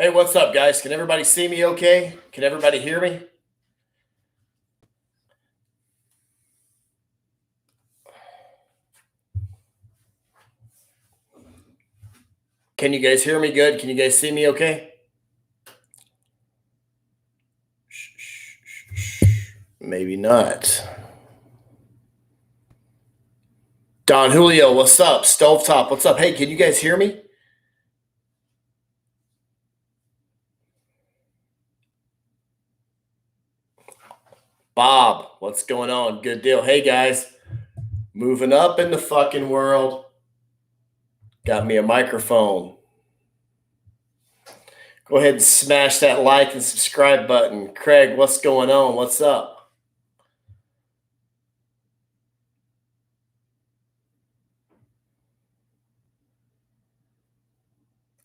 Hey, what's up, guys? Can everybody see me okay? Can everybody hear me? Can you guys hear me good? Can you guys see me okay? Maybe not. Don Julio, what's up? Stovetop, what's up? Hey, can you guys hear me? Bob, what's going on? Good deal. Hey, guys, moving up in the fucking world. Got me a microphone. Go ahead and smash that like and subscribe button. Craig, what's going on? What's up?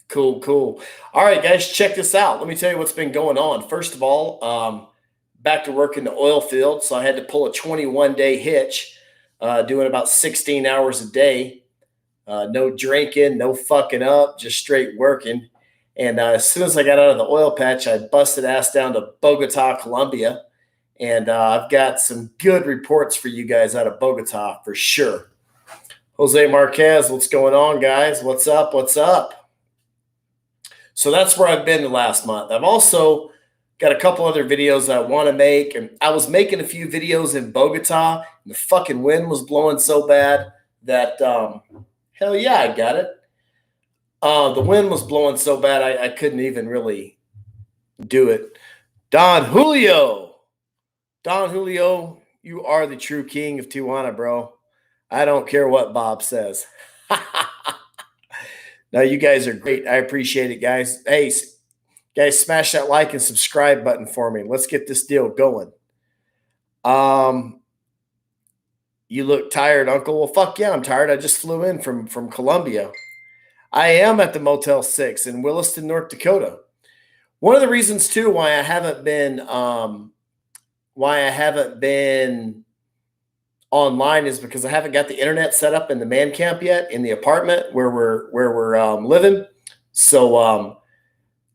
Cool, cool. All right, guys, check this out. Let me tell you what's been going on. First of all, back to work in the oil field. So I had to pull a 21-day hitch, doing about 16 hours a day. No drinking, no fucking up, just straight working. And as soon as I got out of the oil patch, I busted ass down to Bogota, Colombia. And I've got some good reports for you guys out of Bogota for sure. Jose Marquez, what's going on, guys? What's up? What's up? So that's where I've been the last month. I've also got a couple other videos I want to make. And I was making a few videos in Bogota, and the fucking wind was blowing so bad that, hell yeah, I got it. The wind was blowing so bad I couldn't even really do it. Don Julio, you are the true king of Tijuana, bro. I don't care what Bob says. No, you guys are great. I appreciate it, guys. Hey, guys, smash that like and subscribe button for me. Let's get this deal going. You look tired, Uncle. Well, fuck yeah, I'm tired. I just flew in from Colombia. I am at the Motel 6 in Williston, North Dakota. One of the reasons too why I haven't been online is because I haven't got the internet set up in the man camp yet in the apartment where we're living. So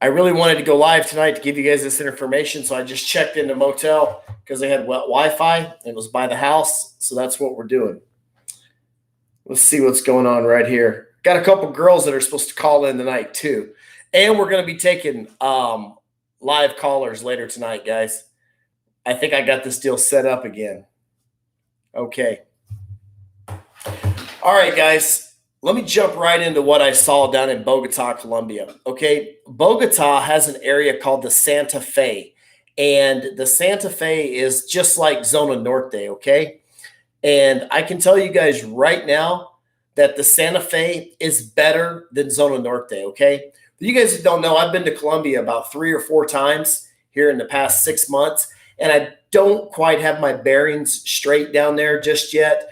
I really wanted to go live tonight to give you guys this information. So I just checked into motel because they had Wi-Fi and it was by the house. So that's what we're doing. Let's see what's going on right here. Got a couple girls that are supposed to call in tonight too. And we're going to be taking live callers later tonight, guys. I think I got this deal set up again. Okay. All right, guys. Let me jump right into what I saw down in Bogota, Colombia. Okay. Bogota has an area called the Santa Fe. And the Santa Fe is just like Zona Norte, okay? And I can tell you guys right now that the Santa Fe is better than Zona Norte, okay? But you guys don't know, I've been to Colombia about 3 or 4 times here in the past 6 months, and I don't quite have my bearings straight down there just yet.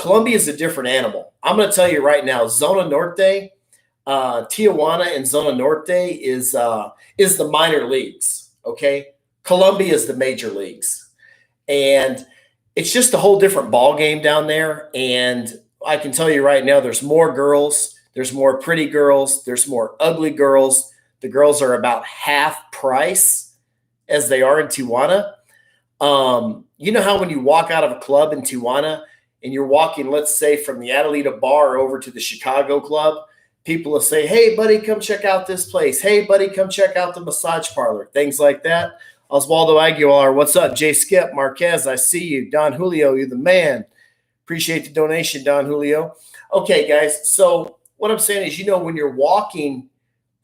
Colombia is a different animal. I'm going to tell you right now, Zona Norte, Tijuana and Zona Norte is the minor leagues, okay? Colombia is the major leagues. And it's just a whole different ball game down there. And I can tell you right now, there's more girls, there's more pretty girls, there's more ugly girls. The girls are about half price as they are in Tijuana. You know how when you walk out of a club in Tijuana and you're walking, let's say, from the Adelita bar over to the Chicago club, people will say, hey, buddy, come check out this place. Hey, buddy, come check out the massage parlor, things like that. Oswaldo Aguilar, what's up? Jay Skip, Marquez, I see you. Don Julio, you're the man. Appreciate the donation, Don Julio. Okay, guys, so what I'm saying is, when you're walking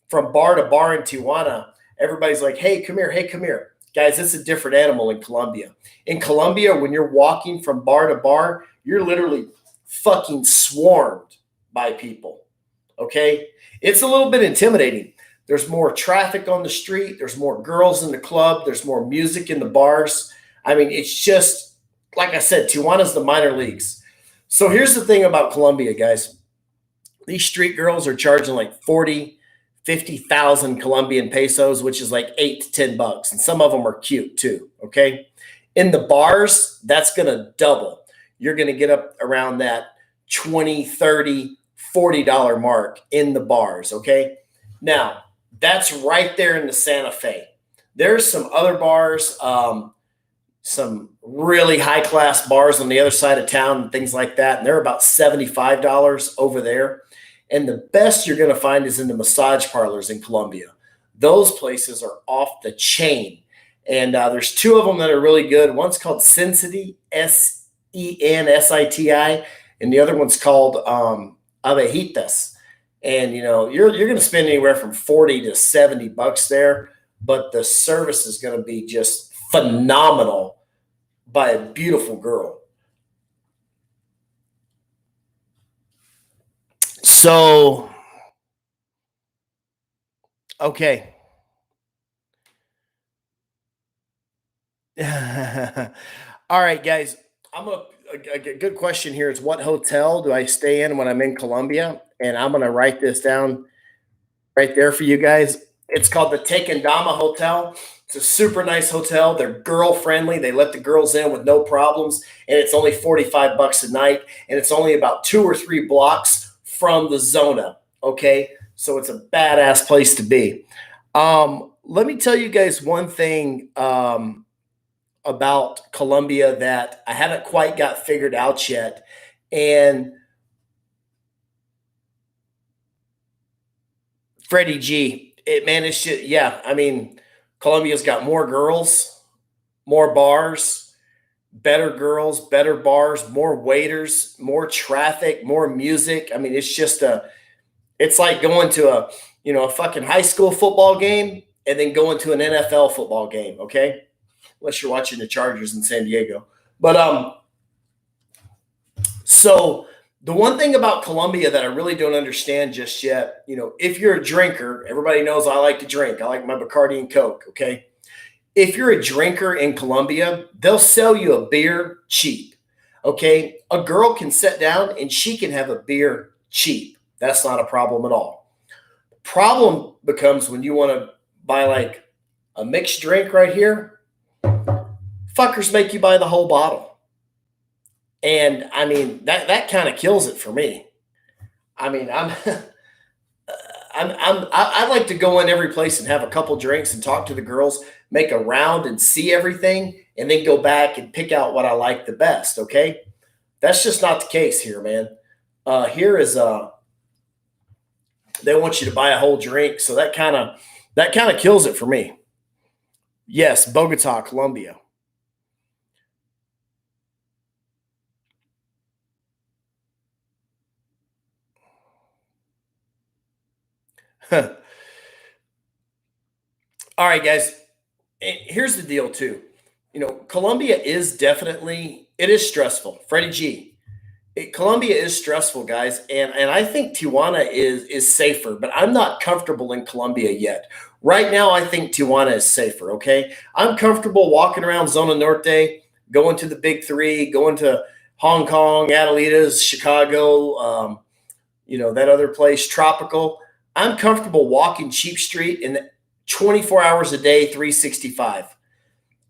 from bar to bar in Tijuana, everybody's like, hey, come here, hey, come here. Guys, it's a different animal in Colombia. In Colombia, when you're walking from bar to bar, you're literally fucking swarmed by people, okay? It's a little bit intimidating. There's more traffic on the street. There's more girls in the club. There's more music in the bars. I mean, it's just, like I said, Tijuana's the minor leagues. So here's the thing about Colombia, guys. These street girls are charging like 40, 50,000 Colombian pesos, which is like $8 to $10. And some of them are cute too, okay? In the bars, that's going to double. You're going to get up around that $20, $30, $40 mark in the bars, okay? Now, That's right there in the Santa Fe. There's some other bars, some really high class bars on the other side of town and things like that. And they're about $75 over there. And the best you're going to find is in the massage parlors in Colombia. Those places are off the chain. And there's two of them that are really good. One's called Sensity, Sensiti, and the other one's called Abejitas. And you're going to spend anywhere from 40 to 70 bucks there, but the service is going to be just phenomenal by a beautiful girl. So, okay. All right, guys. A good question here is what hotel do I stay in when I'm in Colombia? And I'm gonna write this down right there for you guys. It's called the Tequendama Hotel. It's a super nice hotel. They're girl friendly. They let the girls in with no problems, and it's only 45 bucks a night, and it's only about 2 or 3 blocks from the Zona. Okay, so it's a badass place to be. Let me tell you guys one thing about Colombia that I haven't quite got figured out yet, and Freddie G, it man, it's shit. Yeah, I mean, Colombia's got more girls, more bars, better girls, better bars, more waiters, more traffic, more music. I mean, it's like going to a fucking high school football game and then going to an NFL football game. Okay, unless you're watching the Chargers in San Diego, but so the one thing about Colombia that I really don't understand just yet, if you're a drinker, everybody knows I like to drink. I like my Bacardi and Coke. Okay. If you're a drinker in Colombia, they'll sell you a beer cheap. Okay. A girl can sit down and she can have a beer cheap. That's not a problem at all. Problem becomes when you want to buy like a mixed drink right here, fuckers make you buy the whole bottle. And I mean, that kind of kills it for me. I mean, I like to go in every place and have a couple drinks and talk to the girls, make a round and see everything, and then go back and pick out what I like the best. Okay, that's just not the case here, man. Here is they want you to buy a whole drink, so that kind of kills it for me. Yes, Bogota, Colombia. All right, guys. Here's the deal, too. Colombia is definitely it is stressful. Freddie G, Colombia is stressful, guys, and I think Tijuana is safer, but I'm not comfortable in Colombia yet. Right now, I think Tijuana is safer. Okay, I'm comfortable walking around Zona Norte, going to the Big Three, going to Hong Kong, Adelitas, Chicago, that other place, Tropical. I'm comfortable walking Cheap Street in 24 hours a day, 365.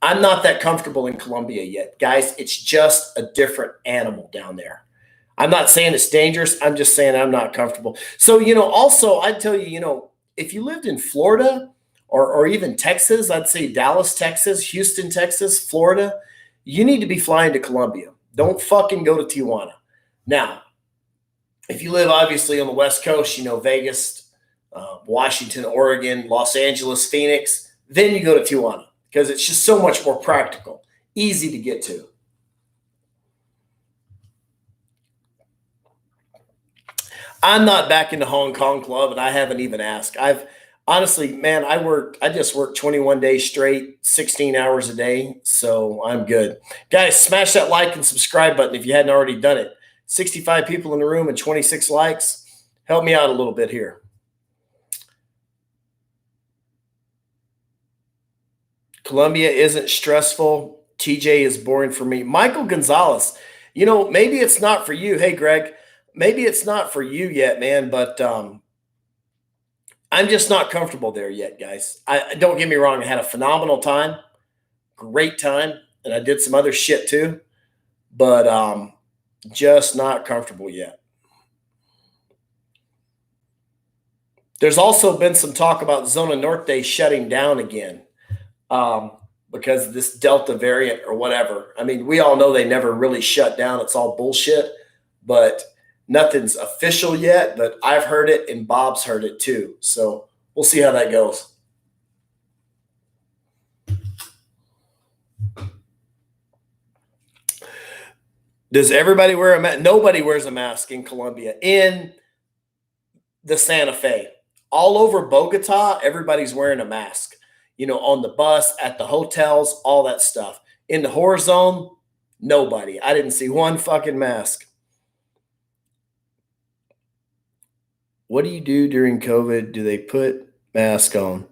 I'm not that comfortable in Colombia yet, guys. It's just a different animal down there. I'm not saying it's dangerous. I'm just saying I'm not comfortable. So, also, I'd tell you, if you lived in Florida or even Texas, I'd say Dallas, Texas, Houston, Texas, Florida, you need to be flying to Colombia. Don't fucking go to Tijuana. Now, if you live obviously on the West Coast, Vegas, Washington, Oregon, Los Angeles, Phoenix, then you go to Tijuana because it's just so much more practical, easy to get to. I'm not back in the Hong Kong club, and I haven't even asked. I've honestly, man, I just worked 21 days straight, 16 hours a day, so I'm good. Guys, smash that like and subscribe button if you hadn't already done it. 65 people in the room and 26 likes. Help me out a little bit here. Colombia isn't stressful. TJ is boring for me. Michael Gonzalez, maybe it's not for you. Hey, Greg, maybe it's not for you yet, man, but I'm just not comfortable there yet, guys. I don't get me wrong. I had a phenomenal time, great time, and I did some other shit too, but just not comfortable yet. There's also been some talk about Zona Norte shutting down again because of this Delta variant or whatever. I mean, we all know they never really shut down. It's all bullshit, but nothing's official yet. But I've heard it and Bob's heard it too. So we'll see how that goes. Does everybody wear a mask? Nobody wears a mask in Colombia. In the Santa Fe, all over Bogota, everybody's wearing a mask. You know, on the bus, at the hotels, all that stuff. In the horror zone, nobody. I didn't see one fucking mask. What do you do during COVID? Do they put mask on?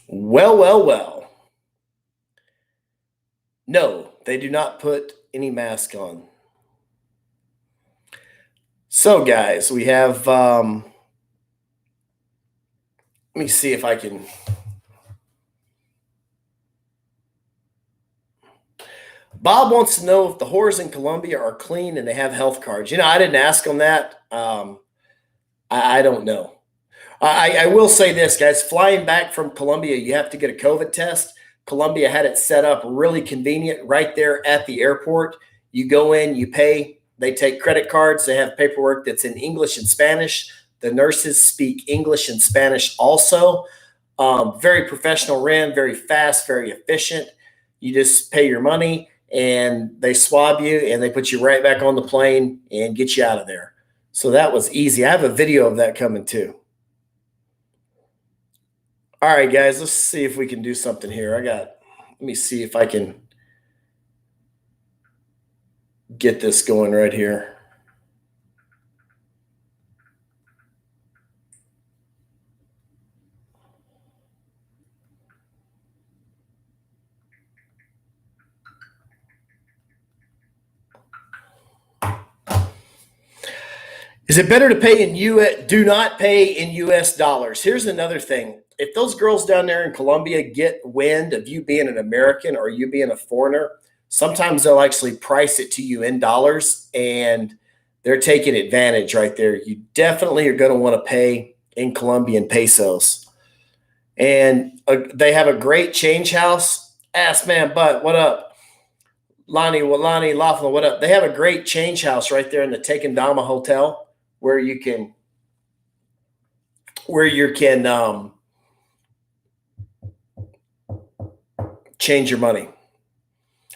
Well, well, well. No, they do not put any mask on. So, guys, we have. Let me see if I can. Bob wants to know if the whores in Colombia are clean and they have health cards. You know, I didn't ask him that. I don't know. I will say this, guys. Flying back from Colombia, you have to get a COVID test. Colombia had it set up really convenient right there at the airport. You go in, you pay. They take credit cards. They have paperwork that's in English and Spanish. The nurses speak English and Spanish also. Very professional ran, very fast, very efficient. You just pay your money and they swab you and they put you right back on the plane and get you out of there. So that was easy. I have a video of that coming too. All right, guys, let's see if we can do something here. Let me see if I can get this going right here. Is it better to pay in US? Do not pay in US dollars. Here's another thing. If those girls down there in Colombia get wind of you being an American or you being a foreigner, sometimes they'll actually price it to you in dollars and they're taking advantage right there. You definitely are going to want to pay in Colombian pesos. And they have a great change house. Ass man, butt, what up? Lonnie Laughlin, what up? They have a great change house right there in the Tequendama Hotel where you can change your money.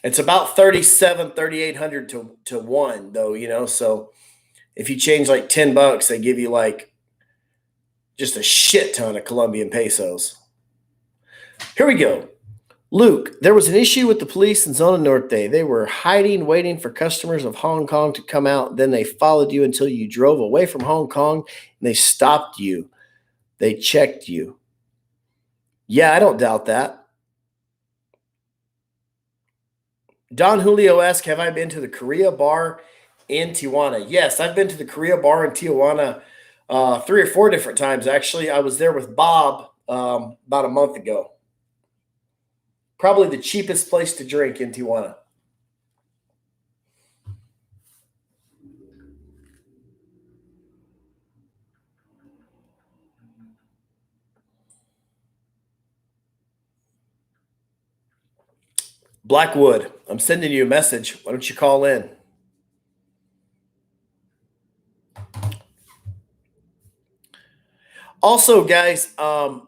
It's about 3,800 to one though, you know. So if you change like $10, they give you like just a shit ton of Colombian pesos. Here we go. Luke, there was an issue with the police in Zona Norte. They were hiding, waiting for customers of Hong Kong to come out. Then they followed you until you drove away from Hong Kong and they stopped you. They checked you. Yeah, I don't doubt that. Don Julio asked, have I been to the Korea bar in Tijuana? Yes, I've been to the Korea bar in Tijuana 3 or 4 different times. Actually, I was there with Bob about a month ago. Probably the cheapest place to drink in Tijuana. Blackwood, I'm sending you a message. Why don't you call in? Also, guys, I'm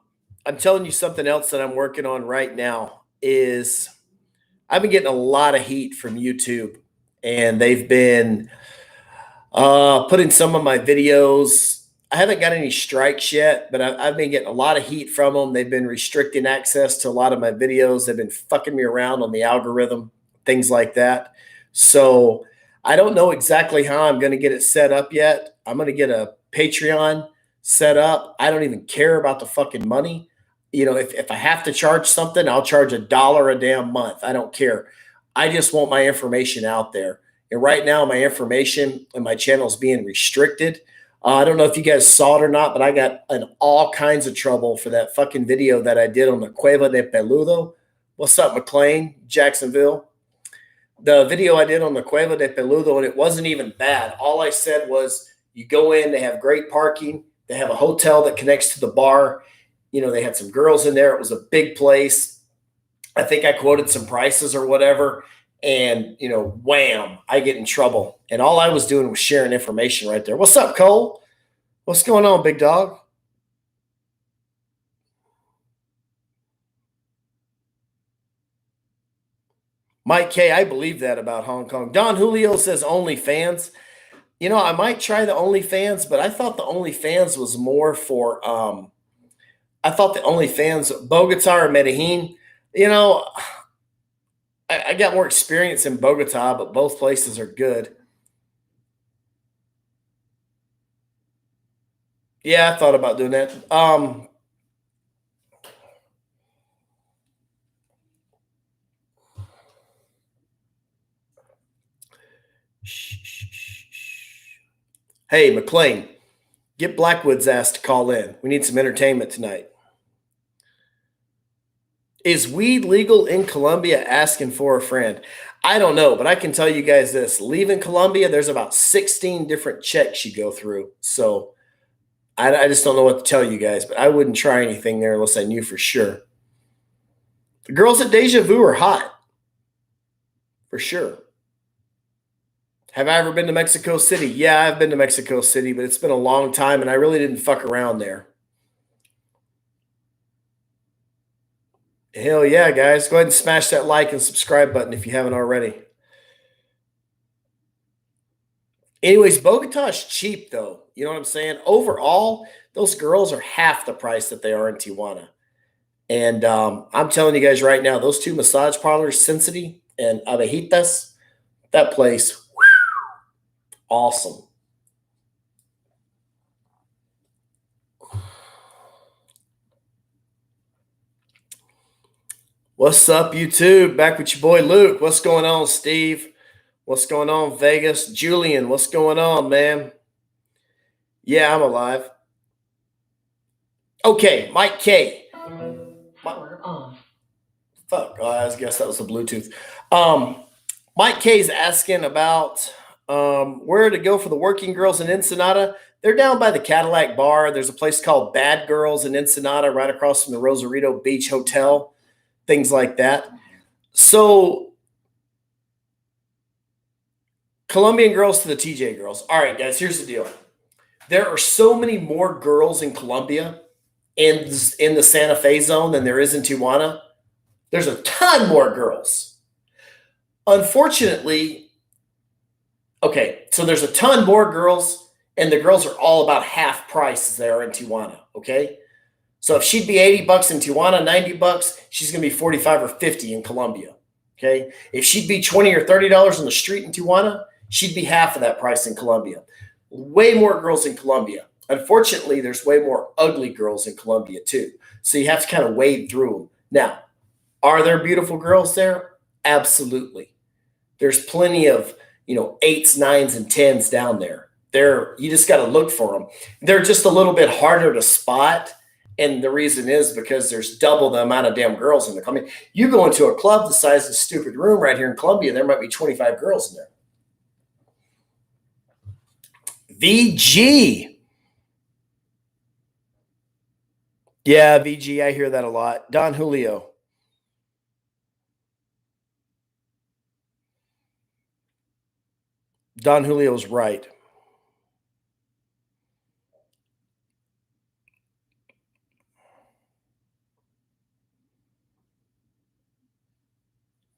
telling you something else that I'm working on right now is I've been getting a lot of heat from YouTube, and they've been putting some of my videos. I haven't got any strikes yet, but I've been getting a lot of heat from them. They've been restricting access to a lot of my videos. They've been fucking me around on the algorithm, things like that. So I don't know exactly how I'm going to get it set up yet. I'm going to get a Patreon set up. I don't even care about the fucking money. You know, if I have to charge something, I'll charge $1 a damn month. I don't care. I just want my information out there. And right now, my information and my channel is being restricted. I don't know if you guys saw it or not, but I got in all kinds of trouble for that fucking video that I did on the Cueva de Peludo. What's up, McLean, Jacksonville? The video I did on the Cueva de Peludo, and it wasn't even bad. All I said was, you go in, they have great parking. They have a hotel that connects to the bar. They had some girls in there. It was a big place. I think I quoted some prices or whatever. And, wham, I get in trouble. And all I was doing was sharing information right there. What's up, Cole? What's going on, big dog? Mike K, I believe that about Hong Kong. Don Julio says OnlyFans. I might try the OnlyFans, but I thought the OnlyFans was more for I thought the OnlyFans, Bogota or Medellin, I got more experience in Bogota, but both places are good. Yeah, I thought about doing that. Hey, McLean, get Blackwood's ass to call in. We need some entertainment tonight. Is weed legal in Colombia? Asking for a friend. I don't know, but I can tell you guys this. Leaving Colombia, there's about 16 different checks you go through. So I just don't know what to tell you guys, but I wouldn't try anything there unless I knew for sure. The girls at Deja Vu are hot. For sure. Have I ever been to Mexico City? Yeah, I've been to Mexico City, but it's been a long time and I really didn't fuck around there. Hell yeah, guys. Go ahead and smash that like and subscribe button if you haven't already. Anyways, Bogota's cheap though. You know what I'm saying? Overall, those girls are half the price that they are in Tijuana. And I'm telling you guys right now, those two massage parlors, Cincinnati and Abejitas, that place, whew, awesome. What's up, YouTube? Back with your boy Luke. What's going on, Steve? What's going on, Vegas? Julian, what's going on, man? Yeah, I'm alive. Okay, Mike K. Power on. Fuck, I guess that was the Bluetooth. Mike K is asking about where to go for the working girls in Ensenada. They're down by the Cadillac Bar. There's a place called Bad Girls in Ensenada right across from the Rosarito Beach Hotel, things like that. So, Colombian girls to the TJ girls. All right, guys, here's the deal. There are so many more girls in Colombia in the Santa Fe zone than there is in Tijuana. There's a ton more girls. Unfortunately, okay, so there's a ton more girls, and the girls are all about half price as they are in Tijuana, okay? So if she'd be 80 bucks in Tijuana, 90 bucks, she's going to be 45 or 50 in Colombia, okay? If she'd be 20 or $30 on the street in Tijuana, she'd be half of that price in Colombia. Way more girls in Colombia. Unfortunately, there's way more ugly girls in Colombia too. So you have to kind of wade through them. Now, are there beautiful girls there? Absolutely. There's plenty of, 8s, 9s, and 10s down there. You just got to look for them. They're just a little bit harder to spot. And the reason is because there's double the amount of damn girls in there. I mean, you go into a club the size of a stupid room right here in Colombia, there might be 25 girls in there. VG. Yeah, VG, I hear that a lot. Don Julio. Don Julio's right.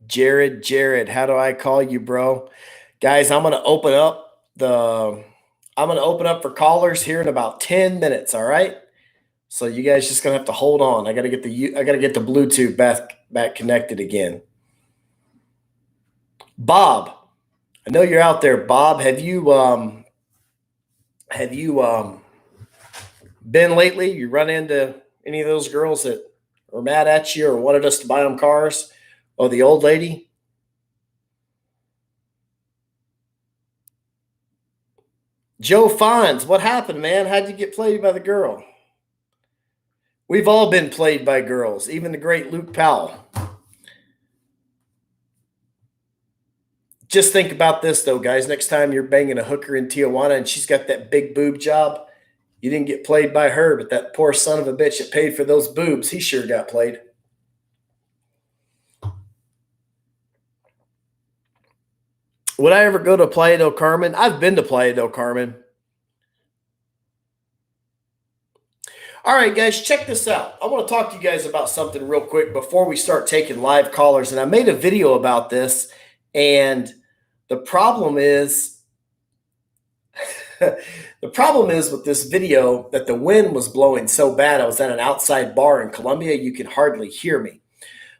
Jared, how do I call you, bro? Guys, I'm going to open up for callers here in about 10 minutes, all right? So you guys just going to have to hold on. I got to get the Bluetooth back connected again. Bob, I know you're out there, Bob. Have you been lately? You run into any of those girls that were mad at you or wanted us to buy them cars? Oh, the old lady? Joe Fines, what happened, man? How'd you get played by the girl? We've all been played by girls, even the great Luke Powell. Just think about this, though, guys. Next time you're banging a hooker in Tijuana and she's got that big boob job, You didn't get played by her, but that poor son of a bitch that paid for those boobs, he sure got played. Would I ever go to Playa del Carmen? I've been to Playa del Carmen. All right, guys, check this out. I want to talk to you guys about something real quick before we start taking live callers. And I made a video about this, and the problem is the problem is with this video that the wind was blowing so bad. I was at an outside bar in Colombia. You can hardly hear me.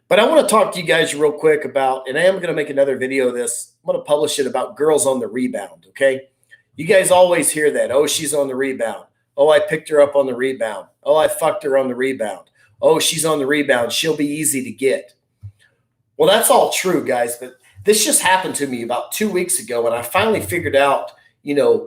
But I want to talk to you guys real quick about, and I am going to make another video of this. I'm going to publish it about girls on the rebound, okay? You guys always hear that. Oh, she's on the rebound. Oh, I picked her up on the rebound. Oh, I fucked her on the rebound. Oh, she's on the rebound. She'll be easy to get. Well, that's all true, guys, but this just happened to me about 2 weeks ago, and I finally figured out,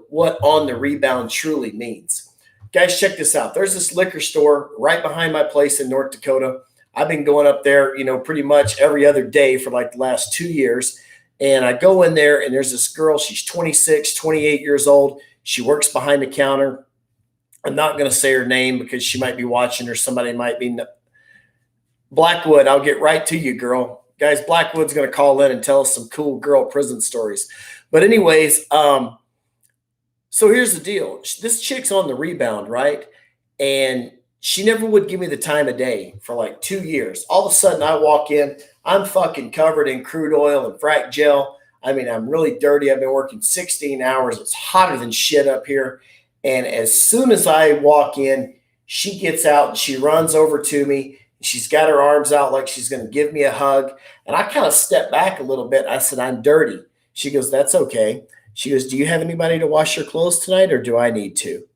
what on the rebound truly means. Guys, check this out. There's this liquor store right behind my place in North Dakota. I've been going up there, pretty much every other day for like the last 2 years. And I go in there and there's this girl, she's 26, 28 years old. She works behind the counter. I'm not going to say her name because she might be watching or somebody might be. Blackwood, I'll get right to you, girl. Guys, Blackwood's going to call in and tell us some cool girl prison stories. But anyways, so here's the deal. This chick's on the rebound, right? And she never would give me the time of day for like 2 years. All of a sudden I walk in, I'm fucking covered in crude oil and frack gel. I mean, I'm really dirty. I've been working 16 hours. It's hotter than shit up here. And as soon as I walk in, she gets out and she runs over to me. She's got her arms out like she's going to give me a hug. And I kind of step back a little bit. I said, I'm dirty. She goes, that's okay. She goes, do you have anybody to wash your clothes tonight or do I need to?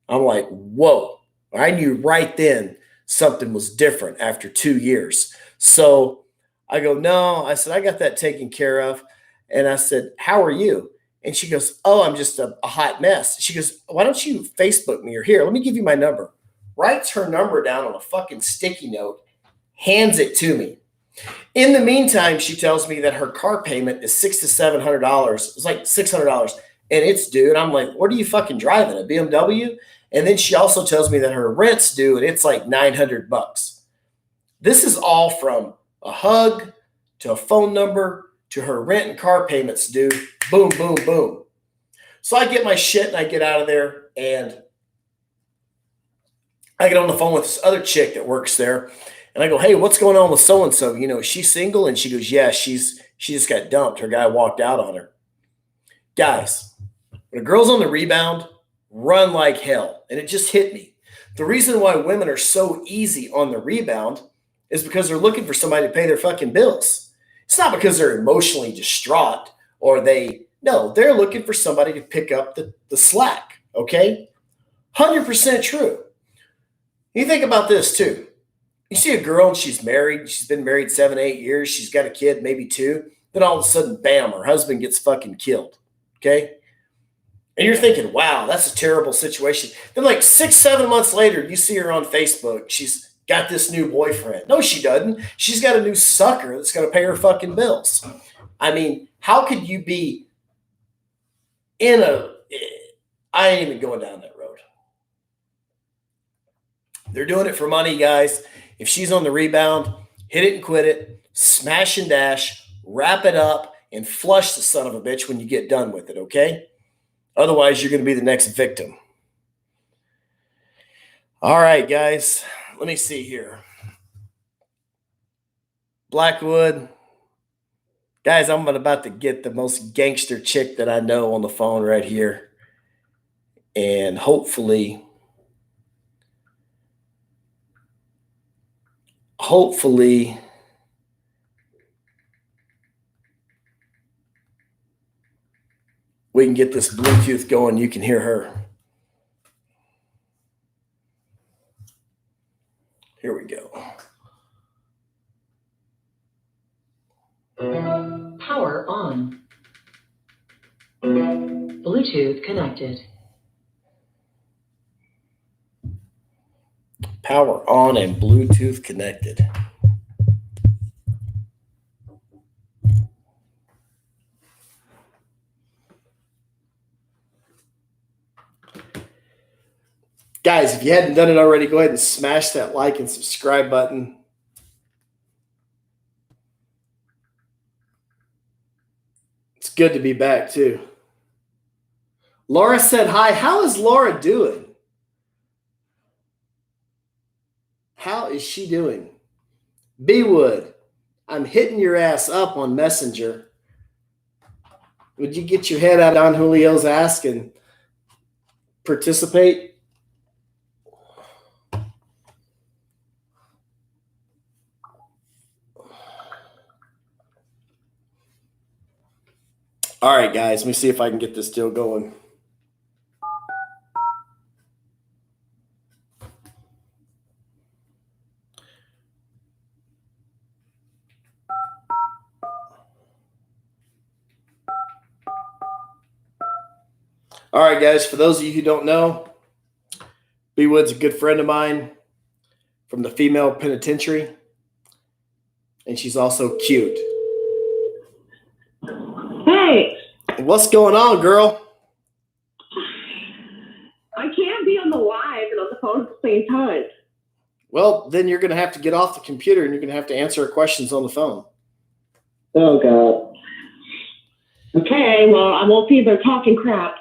I'm like, whoa. I knew right then something was different after 2 years. So I go, no. I said, I got that taken care of. And I said, how are you? And she goes, oh, I'm just a hot mess. She goes, why don't you Facebook me or here? Let me give you my number. Writes her number down on a fucking sticky note, hands it to me. In the meantime, she tells me that her car payment is $600 to $700. It's like $600. And it's due. And I'm like, what are you fucking driving? A BMW? And then she also tells me that her rent's due and it's like $900. This is all from a hug to a phone number to her rent and car payments due. Boom, boom, boom. So I get my shit and I get out of there and I get on the phone with this other chick that works there. And I go, hey, what's going on with so-and-so? Is she single? And she goes, yeah, she just got dumped. Her guy walked out on her. Guys, when a girl's on the rebound, run like hell. And it just hit me. The reason why women are so easy on the rebound is because they're looking for somebody to pay their fucking bills. It's not because they're emotionally distraught or they're looking for somebody to pick up the slack. Okay? 100% true. You think about this too. You see a girl and she's married. She's been married 7, 8 years. She's got a kid, maybe 2. Then all of a sudden, bam, her husband gets fucking killed. Okay? And you're thinking, wow, that's a terrible situation. Then like 6, 7 months later, you see her on Facebook. She's got this new boyfriend. No, she doesn't. She's got a new sucker that's going to pay her fucking bills. I mean, how could you be I ain't even going down that road. They're doing it for money, guys. If she's on the rebound, hit it and quit it, smash and dash, wrap it up, and flush the son of a bitch when you get done with it, okay? Otherwise, you're going to be the next victim. All right, guys. Let me see here. Blackwood. Guys, I'm about to get the most gangster chick that I know on the phone right here. And hopefully we can get this Bluetooth going. You can hear her. Here we go. Power on. Bluetooth connected. Power on and Bluetooth connected. Guys, if you hadn't done it already, go ahead and smash that like and subscribe button. It's good to be back, too. Laura said hi. How is Laura doing? How is she doing? B Wood, I'm hitting your ass up on Messenger. Would you get your head out on Julio's ass and participate? All right, guys, let me see if I can get this deal going. All right, guys, for those of you who don't know, B Wood's a good friend of mine from the female penitentiary, and she's also cute. Hey, What's going on, girl? I can't be on the live and on the phone at the same time. Well, then you're going to have to get off the computer and you're going to have to answer our questions on the phone. Oh, God. Okay, well, I won't be there talking crap.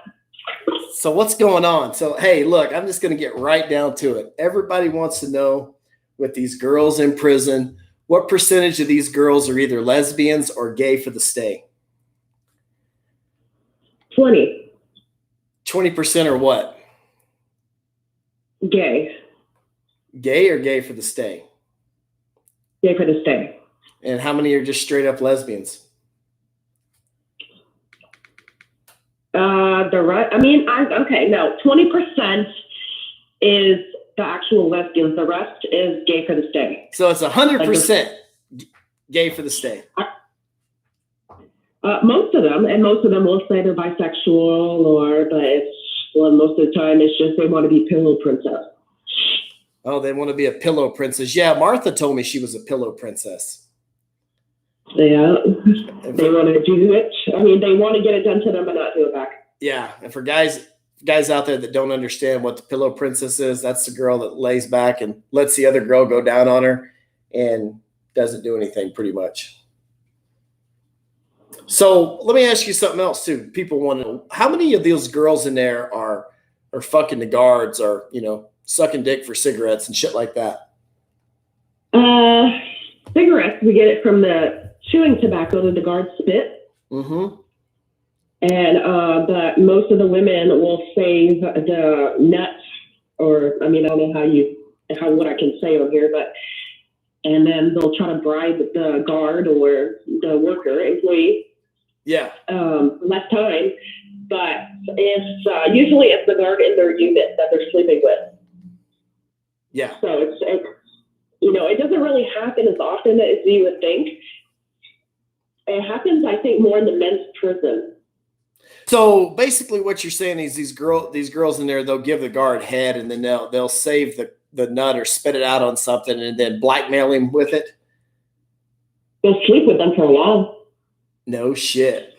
So what's going on? So, hey, look, I'm just going to get right down to it. Everybody wants to know, with these girls in prison, what percentage of these girls are either lesbians or gay for the stay? 20. 20% or what? Gay. Gay or gay for the stay? Gay for the stay. And how many are just straight up lesbians? The rest, I mean, okay, no, 20% is the actual lesbians. The rest is gay for the stay. So it's 100% gay for the stay. Most of them will say they're bisexual but most of the time it's just they want to be pillow princess. Oh, they want to be a pillow princess. Yeah, Martha told me she was a pillow princess. Yeah, they want to do it. I mean, they want to get it done to them but not do it back. Yeah, and for guys out there that don't understand what the pillow princess is, that's the girl that lays back and lets the other girl go down on her and doesn't do anything pretty much. So let me ask you something else too. People want to know, how many of those girls in there are fucking the guards or, sucking dick for cigarettes and shit like that? Cigarettes, we get it from the chewing tobacco that the guards spit. Mm-hmm. But most of the women will save the nuts, or I mean, I don't know what I can say on here, and then they'll try to bribe the guard or the employee. Yeah. Less time, but usually it's the guard in their unit that they're sleeping with. Yeah. So it's it doesn't really happen as often as you would think. It happens, I think, more in the men's prison. So basically what you're saying is these girls in there, they'll give the guard head and then they'll save the nut or spit it out on something and then blackmail him with it? They'll sleep with them for a while. No shit.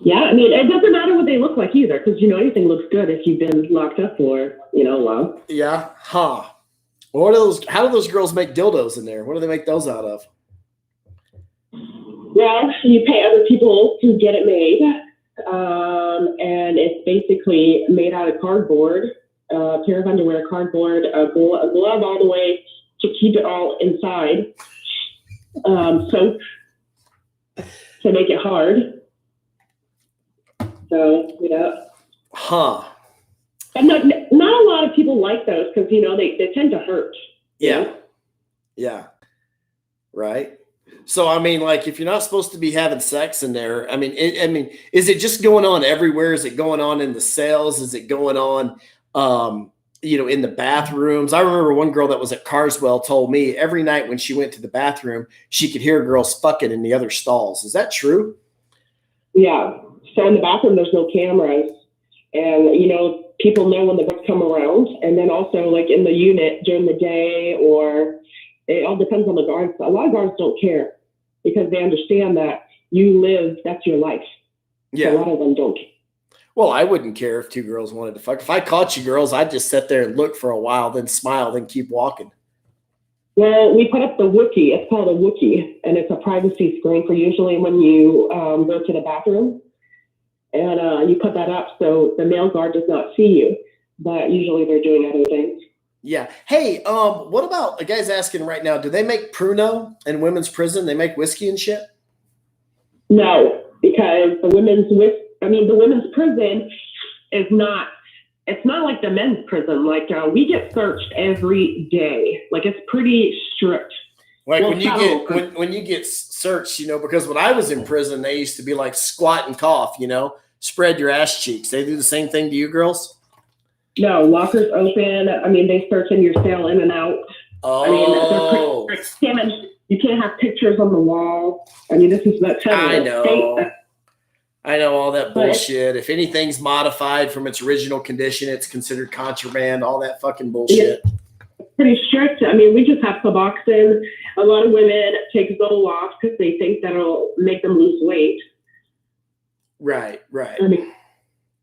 Yeah, I mean, it doesn't matter what they look like either, because, anything looks good if you've been locked up for, a while. Yeah. Huh. How do those girls make dildos in there? What do they make those out of? Well, you pay other people to get it made, and it's basically made out of cardboard, a pair of underwear, cardboard, a glove all the way to keep it all inside, soap to make it hard. So, Huh. And not a lot of people like those because, they tend to hurt. Yeah. Yeah. Right. So, I mean, like, if you're not supposed to be having sex in there, is it just going on everywhere? Is it going on in the cells? Is it going on, in the bathrooms? I remember one girl that was at Carswell told me every night when she went to the bathroom, she could hear girls fucking in the other stalls. Is that true? Yeah. So in the bathroom, there's no cameras. And, people know when the books come around. And then also, like, in the unit during the day, or it all depends on the guards. A lot of guards don't care because they understand that you live, that's your life. Yeah. So a lot of them don't. Well, I wouldn't care if two girls wanted to fuck. If I caught you girls, I'd just sit there and look for a while, then smile, then keep walking. Well, we put up the Wookiee. It's called a Wookiee, and it's a privacy screen for usually when you go to the bathroom. And you put that up so the male guard does not see you. But usually they're doing other things. Yeah. Hey, what about a guy's asking right now? Do they make Pruno in women's prison? They make whiskey and shit? No, because the women's prison is not. It's not like the men's prison. Like we get searched every day. Like it's pretty strict. Like when you get searched, because when I was in prison, they used to be like squat and cough, spread your ass cheeks. They do the same thing to you girls? No, lockers open. I mean, they search in your cell in and out. Oh. You can't have pictures on the wall. I mean, this is not I know. I know all that bullshit. If anything's modified from its original condition, it's considered contraband, all that fucking bullshit. Yeah. Pretty strict. I mean, we just have Suboxone. A lot of women take Zoloft because they think that'll make them lose weight. Right. I mean,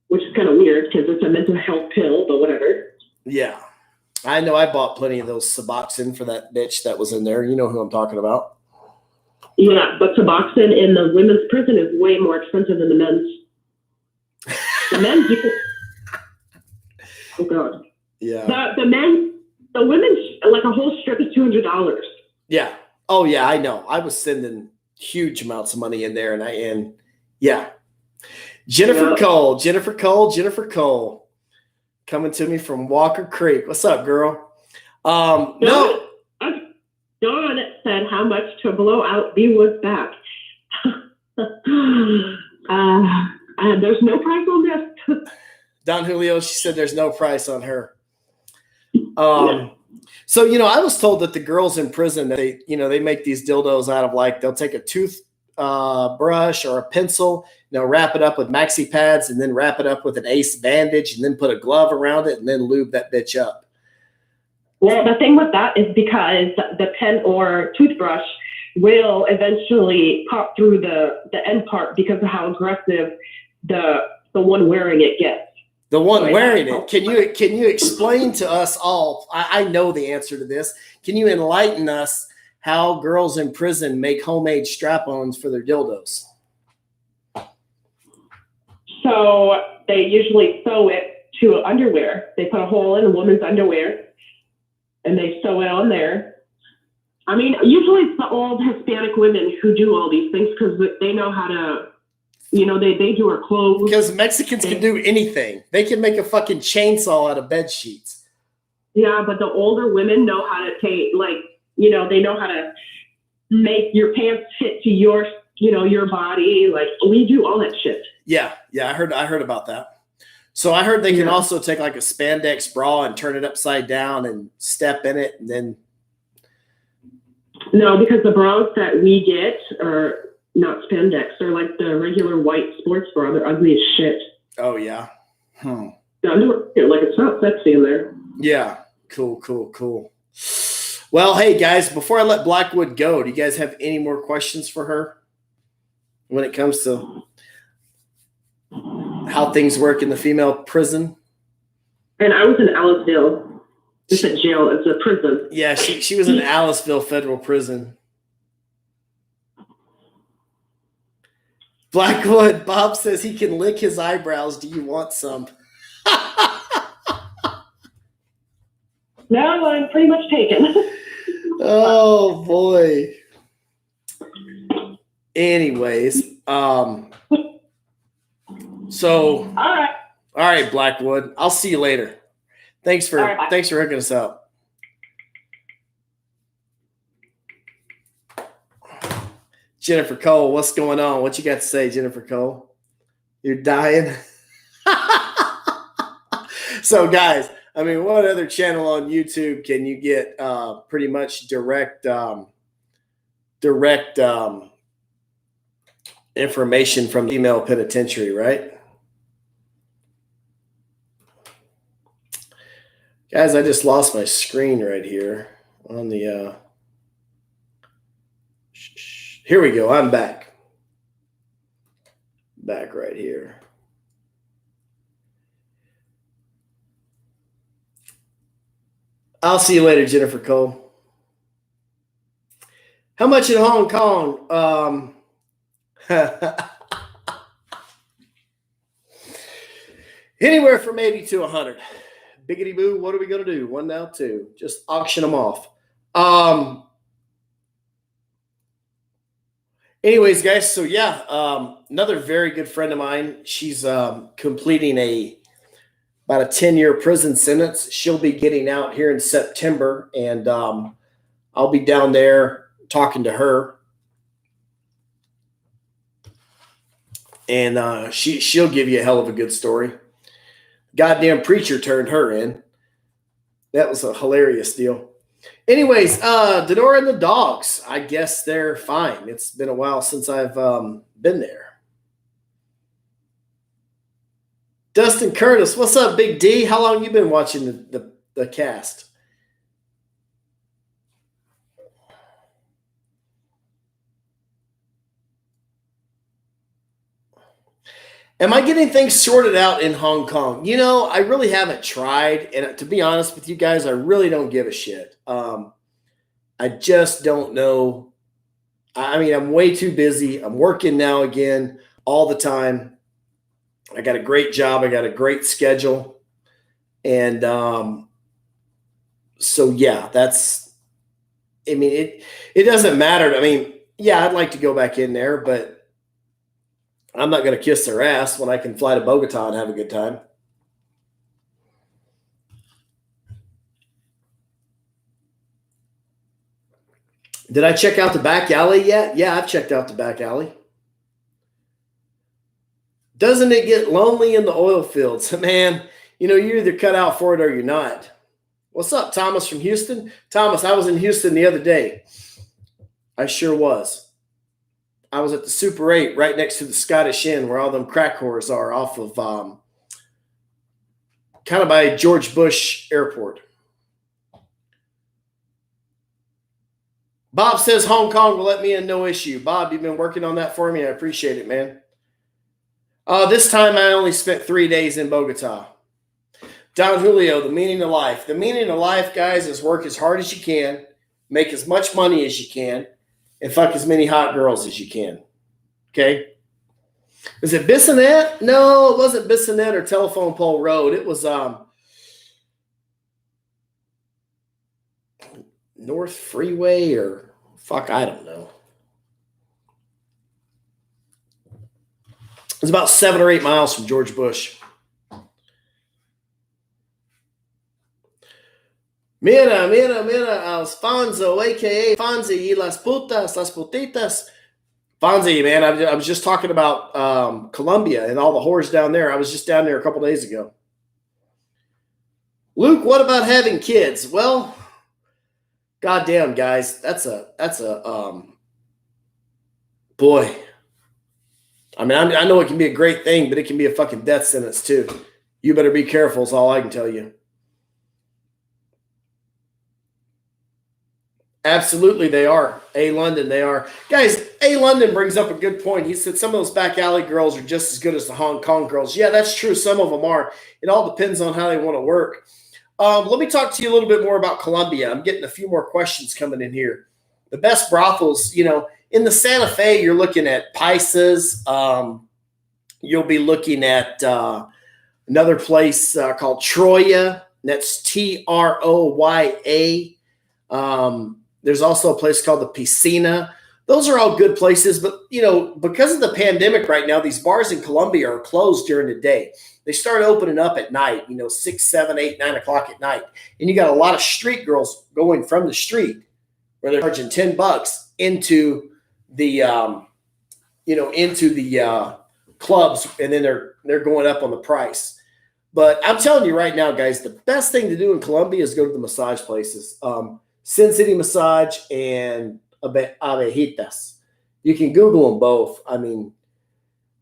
which is kind of weird because it's a mental health pill, but whatever. Yeah. I know I bought plenty of those Suboxone for that bitch that was in there. You know who I'm talking about. Yeah, but Suboxone in the women's prison is way more expensive than the men's. The men's, oh God. Yeah. The women's, like a whole strip is $200. Yeah. Oh yeah, I know. I was sending huge amounts of money in there, and yeah. Jennifer Cole, coming to me from Walker Creek. What's up, girl? No. Dawn said how much to blow out B-Wood's back. There's no price on this. Don Julio, she said there's no price on her. So, I was told that the girls in prison, they make these dildos out of they'll take a tooth brush or a pencil, wrap it up with maxi pads and then wrap it up with an ace bandage and then put a glove around it and then lube that bitch up. Well, the thing with that is because the pen or toothbrush will eventually pop through the end part because of how aggressive the one wearing it gets. The one wearing it. Can you explain to us all? I know the answer to this. Can you enlighten us how girls in prison make homemade strap-ons for their dildos? So they usually sew it to underwear. They put a hole in a woman's underwear and they sew it on there. I mean, usually it's the old Hispanic women who do all these things because they know how to, they do our clothes. Because Mexicans can do anything. They can make a fucking chainsaw out of bed sheets. Yeah, but the older women know how to take, they know how to make your pants fit to your body. Like, we do all that shit. Yeah, I heard about that. So I heard they can also take like a spandex bra and turn it upside down and step in it and then. No, because the bras that we get are not spandex. They're like the regular white sports bra. They're ugly as shit. Oh yeah. The underwear, it's not sexy in there. Yeah. Cool. Well, hey guys, before I let Blackwood go, do you guys have any more questions for her when it comes to how things work in the female prison? And I was in Aliceville. It's a jail. It's a prison. Yeah, she was in Aliceville Federal Prison. Blackwood, Bob says he can lick his eyebrows. Do you want some? No, I'm pretty much taken. Oh boy. Anyways, so all right, Blackwood. I'll see you later. Thanks for hooking us up. Jennifer Cole, what's going on? What you got to say, Jennifer Cole? You're dying. So, guys, I mean, what other channel on YouTube can you get pretty much direct information from the female penitentiary, right? Guys, I just lost my screen right here on the here we go. I'm back right here. I'll see you later, Jennifer Cole. How much in Hong Kong? Anywhere from 80 to 100. Biggity boo, what are we going to do? One now, two. Just auction them off. Anyways, guys, so yeah, another very good friend of mine. She's completing about a 10-year prison sentence. She'll be getting out here in September, and I'll be down there talking to her. And she'll give you a hell of a good story. Goddamn preacher turned her in. That was a hilarious deal. Anyways, Denora and the dogs, I guess they're fine. It's been a while since I've been there. Dustin Curtis, what's up, Big D? How long you been watching the cast? Am I getting things sorted out in Hong Kong? You know, I really haven't tried. And to be honest with you guys, I really don't give a shit. I just don't know. I mean, I'm way too busy. I'm working now again all the time. I got a great job. I got a great schedule. And so, yeah, I mean, it doesn't matter. I mean, yeah, I'd like to go back in there, but I'm not going to kiss their ass when I can fly to Bogota and have a good time. Did I check out the back alley yet? Yeah, I've checked out the back alley. Doesn't it get lonely in the oil fields? Man, you know, you're either cut out for it or you're not. What's up, Thomas from Houston? Thomas, I was in Houston the other day. I sure was. I was at the Super 8 right next to the Scottish Inn where all them crack whores are off of kind of by George Bush Airport. Bob says Hong Kong will let me in, no issue. Bob, you've been working on that for me. I appreciate it, man. This time I only spent 3 days in Bogota. Don Julio, the meaning of life. The meaning of life, guys, is work as hard as you can, make as much money as you can, and fuck as many hot girls as you can. Okay? Is it Bissonnette? No, it wasn't Bissonnette or Telephone Pole Road. It was North Freeway or fuck, I don't know. It was about 7 or 8 miles from George Bush. Mira, Alfonso, a.k.a. Fonzie, y las putas, las putitas. Fonzie, man, I was just talking about Colombia and all the whores down there. I was just down there a couple days ago. Luke, what about having kids? Well, goddamn, guys, that's a boy. I mean, I know it can be a great thing, but it can be a fucking death sentence too. You better be careful is all I can tell you. Absolutely, they are. A. London, they are. Guys, A. London brings up a good point. He said some of those back alley girls are just as good as the Hong Kong girls. Yeah, that's true. Some of them are. It all depends on how they want to work. Let me talk to you a little bit more about Colombia. I'm getting a few more questions coming in here. The best brothels, you know, in the Santa Fe, you're looking at Paisas. You'll be looking at another place called Troya. That's Troya. There's also a place called the Piscina. Those are all good places, but you know, because of the pandemic right now, these bars in Colombia are closed during the day. They start opening up at night, you know, 6, 7, 8, 9 o'clock at night. And you got a lot of street girls going from the street where they're charging $10 into the clubs, and then they're going up on the price. But I'm telling you right now, guys, the best thing to do in Colombia is go to the massage places. Sin City Massage and Abejitas. You can Google them both. I mean,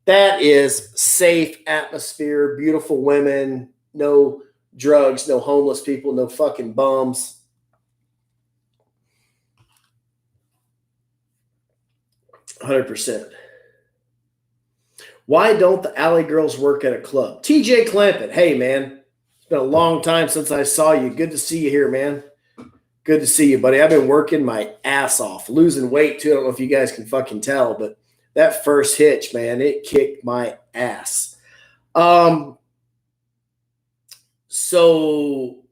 that is safe atmosphere, beautiful women, no drugs, no homeless people, no fucking bums. %. Why don't the alley girls work at a club? TJ Clampett, hey man, been a long time since I saw you. Good to see you here, man. Good to see you, buddy. I've been working my ass off, losing weight too. I don't know if you guys can fucking tell, but that first hitch, man, it kicked my ass. So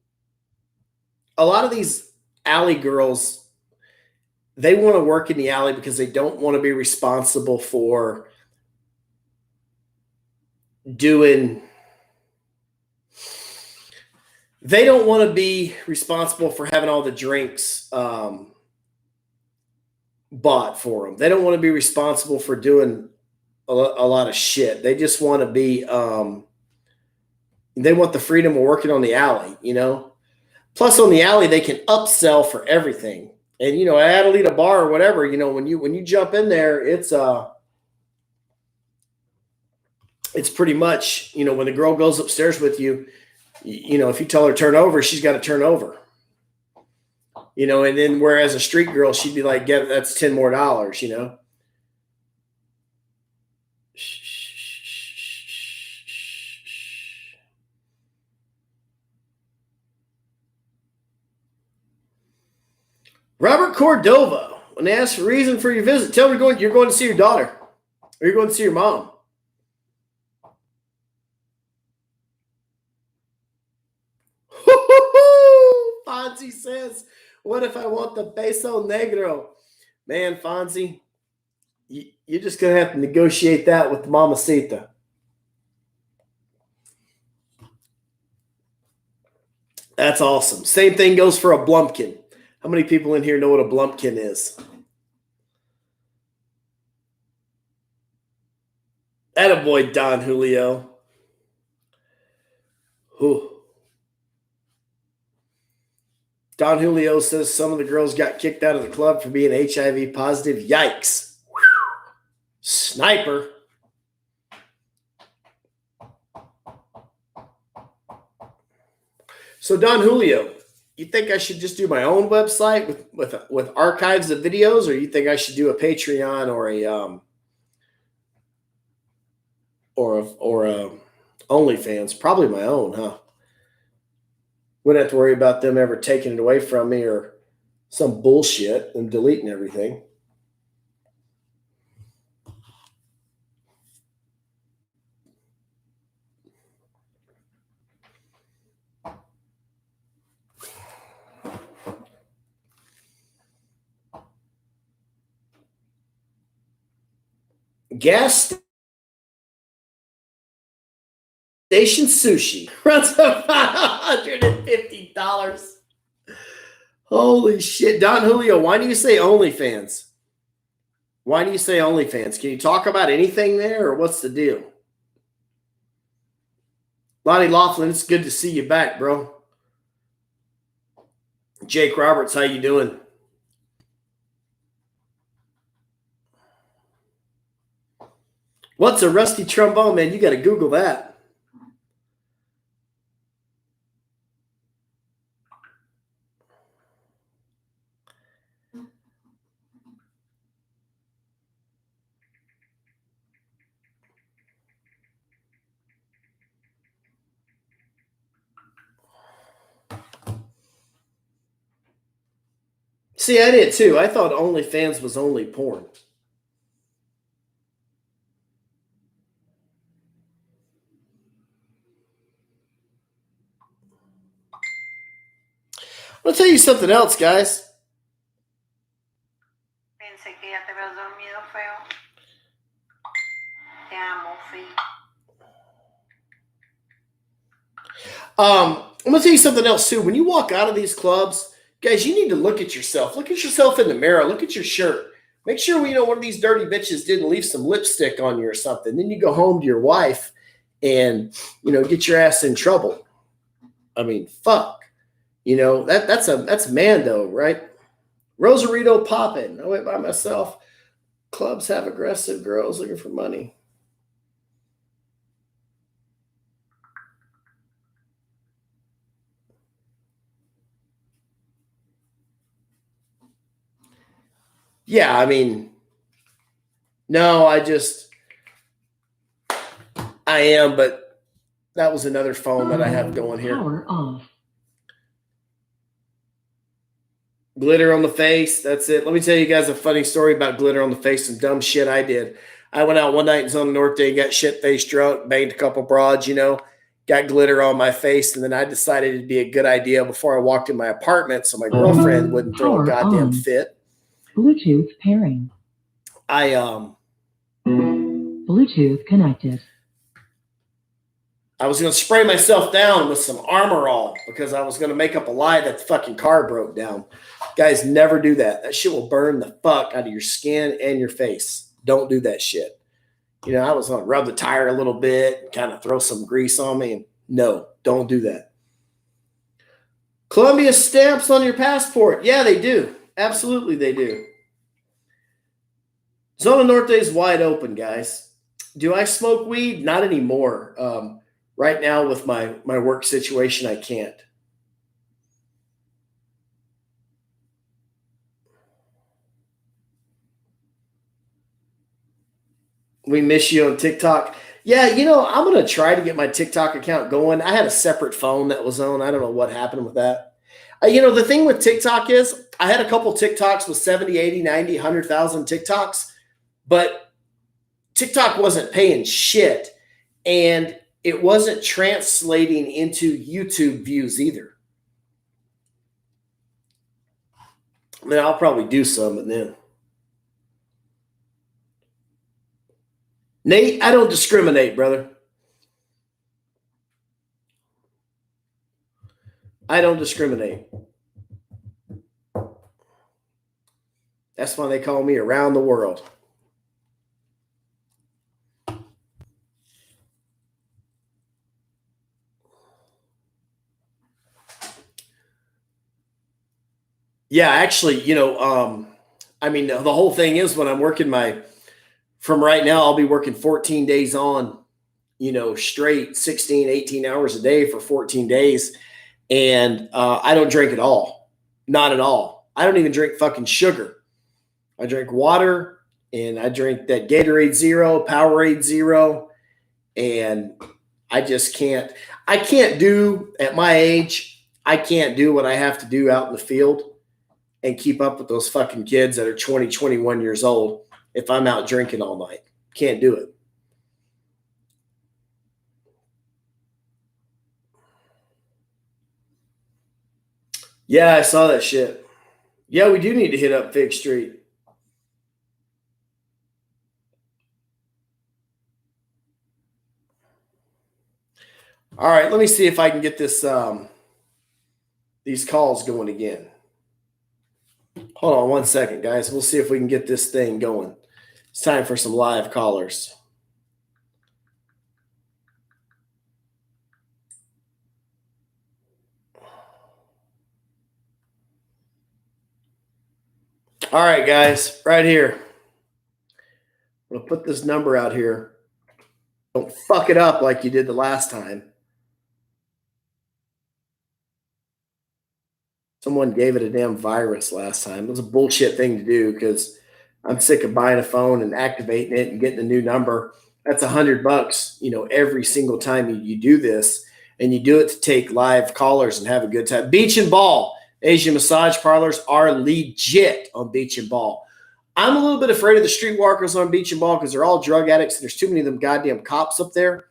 a lot of these alley girls, they want to work in the alley because they don't want to be responsible for doing. They don't want to be responsible for having all the drinks bought for them. They don't want to be responsible for doing a lot of shit. They just want to be. They want the freedom of working on the alley, you know. Plus, on the alley, they can upsell for everything. And you know, at Adelita Bar or whatever, you know, when you jump in there, it's pretty much, you know, when the girl goes upstairs with you, you know, if you tell her turn over, she's got to turn over. You know, and then whereas a street girl, she'd be like, "Yeah, that's $10 more," you know. Robert Cordova, when they ask for reason for your visit, tell them you're going to see your daughter, or you're going to see your mom. Fonzie says, "What if I want the peso negro?" Man, Fonzie, you're just going to have to negotiate that with the mamacita. That's awesome. Same thing goes for a Blumpkin. How many people in here know what a Blumpkin is? Attaboy, Don Julio. Whew. Don Julio says some of the girls got kicked out of the club for being HIV positive. Yikes. Sniper. So Don Julio, you think I should just do my own website with archives of videos, or you think I should do a Patreon or a OnlyFans? Probably my own, huh? Wouldn't have to worry about them ever taking it away from me or some bullshit and deleting everything. Gas station sushi runs about $150. Holy shit. Don Julio, why do you say OnlyFans? Why do you say OnlyFans? Can you talk about anything there, or what's the deal? Lonnie Laughlin, it's good to see you back, bro. Jake Roberts, how you doing? What's a rusty trombone, man? You got to Google that. See, I did too. I thought OnlyFans was only porn. I'll tell you something else, guys. Pensé que ya te habías dormido, feo. Te amo, Fi. I'm gonna tell you something else too. When you walk out of these clubs, guys, you need to look at yourself. Look at yourself in the mirror. Look at your shirt. Make sure one of these dirty bitches didn't leave some lipstick on you or something. Then you go home to your wife and get your ass in trouble. I mean, fuck. That's Mando, right? Rosarito popping. I went by myself. Clubs have aggressive girls looking for money. Yeah, I mean, no, I am, but That was another phone that I have going here. Power off. Glitter on the face. That's it. Let me tell you guys a funny story about glitter on the face. Some dumb shit I did. I went out one night in Zona Norte, got shit-faced drunk, banged a couple broads, got glitter on my face, and then I decided it'd be a good idea before I walked in my apartment so my girlfriend wouldn't throw a Power goddamn on. fit. Bluetooth pairing. Bluetooth connected. I was going to spray myself down with some Armor All because I was going to make up a lie that the fucking car broke down. Guys, never do that. That shit will burn the fuck out of your skin and your face. Don't do that shit. I was going to rub the tire a little bit and kind of throw some grease on me. And no, don't do that. Colombia stamps on your passport. Yeah, they do. Absolutely, they do. Zona Norte is wide open, guys. Do I smoke weed? Not anymore. Right now with my work situation, I can't. We miss you on TikTok. Yeah, I'm going to try to get my TikTok account going. I had a separate phone that was on. I don't know what happened with that. The thing with TikTok is I had a couple TikToks with 70, 80, 90, 100,000 TikToks, but TikTok wasn't paying shit, and it wasn't translating into YouTube views either. I mean, I'll probably do some, but then. Nate, I don't discriminate, brother. I don't discriminate. That's why they call me around the world. Yeah, actually, the whole thing is when I'm working from right now, I'll be working 14 days on, straight 16, 18 hours a day for 14 days. And I don't drink at all. Not at all. I don't even drink fucking sugar. I drink water, and I drink that Gatorade Zero, Powerade Zero. And I just can't. I can't do, at my age, I can't do what I have to do out in the field and keep up with those fucking kids that are 20, 21 years old if I'm out drinking all night. Can't do it. Yeah, I saw that shit. Yeah, we do need to hit up Fig Street. All right, let me see if I can get this these calls going again. Hold on one second, guys. We'll see if we can get this thing going. It's time for some live callers. All right, guys, right here. I'm going to put this number out here. Don't fuck it up like you did the last time. Someone gave it a damn virus last time. It was a bullshit thing to do because I'm sick of buying a phone and activating it and getting a new number. That's $100, every single time you do this, and you do it to take live callers and have a good time. Beach and Ball, Asian massage parlors are legit on Beach and Ball. I'm a little bit afraid of the streetwalkers on Beach and Ball because they're all drug addicts. And there's too many of them goddamn cops up there.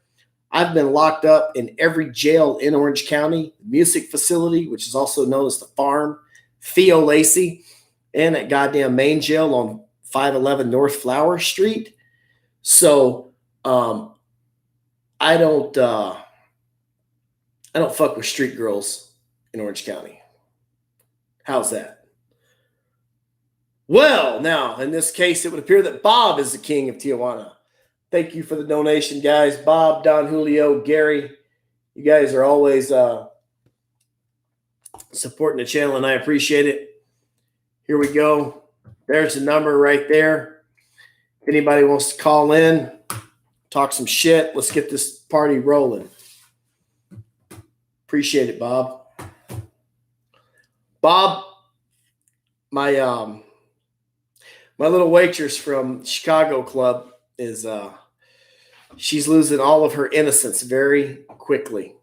I've been locked up in every jail in Orange County, the music facility, which is also known as the Farm, Theo Lacey, and at goddamn main jail on 511 North Flower Street. So I don't fuck with street girls in Orange County. How's that? Well, now, in this case, it would appear that Bob is the king of Tijuana. Thank you for the donation, guys. Bob, Don Julio, Gary, you guys are always supporting the channel, and I appreciate it. Here we go. There's the number right there. If anybody wants to call in, talk some shit, let's get this party rolling. Appreciate it, Bob. Bob, my little waitress from Chicago Club is She's losing all of her innocence very quickly.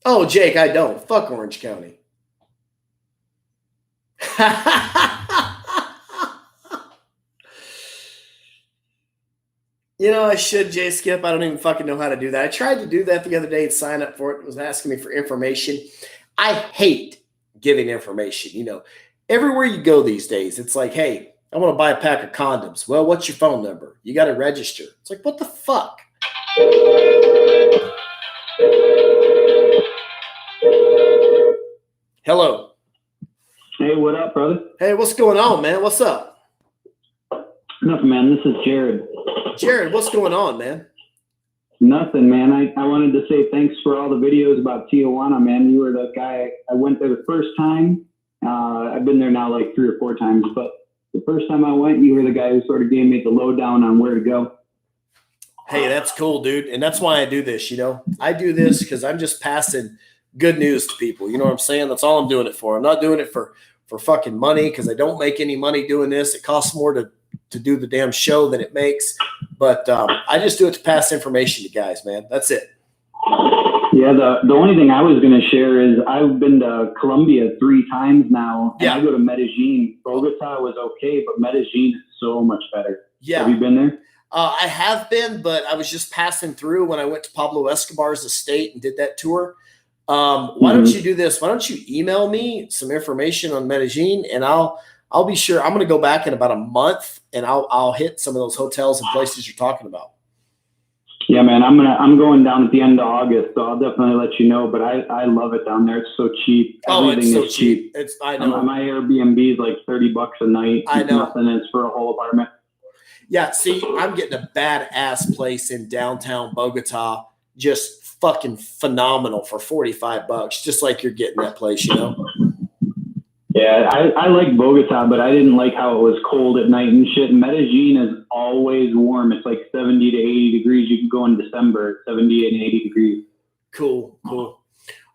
Oh, Jake, I don't. Fuck Orange County. You know, I should, Jay Skip. I don't even fucking know how to do that. I tried to do that the other day and sign up for it. It was asking me for information. I hate giving information. You know, everywhere you go these days, it's like, hey, I want to buy a pack of condoms. Well, what's your phone number? You got to register. It's like, what the fuck? Hello. Hey, what up, brother? Hey, what's going on, man? What's up? Nothing, man. This is Jared. Jared, what's going on, man? Nothing, man. I wanted to say thanks for all the videos about Tijuana, man. You were the guy. I went there the first time. I've been there now like 3 or 4 times, but the first time I went, you were the guy who sort of gave me the lowdown on where to go. Hey, that's cool, dude. And that's why I do this, you know. I do this because I'm just passing good news to people. You know what I'm saying? That's all I'm doing it for. I'm not doing it for fucking money because I don't make any money doing this. It costs more to do the damn show than it makes. But I just do it to pass information to guys, man. That's it. Yeah, the only thing I was going to share is I've been to Colombia 3 times now. And yeah. I go to Medellin. Bogota was okay, but Medellin is so much better. Yeah. Have you been there? I have been, but I was just passing through when I went to Pablo Escobar's estate and did that tour. Why don't you do this? Why don't you email me some information on Medellin, and I'll be sure. I'm going to go back in about a month, and I'll hit some of those hotels and places you're talking about. Yeah, man, I'm going down at the end of August, so I'll definitely let you know. But I love it down there. It's so cheap. Everything it's so cheap. I know. My Airbnb is like $30 a night. I know. Nothing is for a whole apartment. Yeah, see, I'm getting a badass place in downtown Bogota, just fucking phenomenal for $45, just like you're getting that place, you know? Yeah, I like Bogota, but I didn't like how it was cold at night and shit. Medellin is always warm. It's like 70 to 80 degrees. You can go in December, 78 and 80 degrees. Cool. All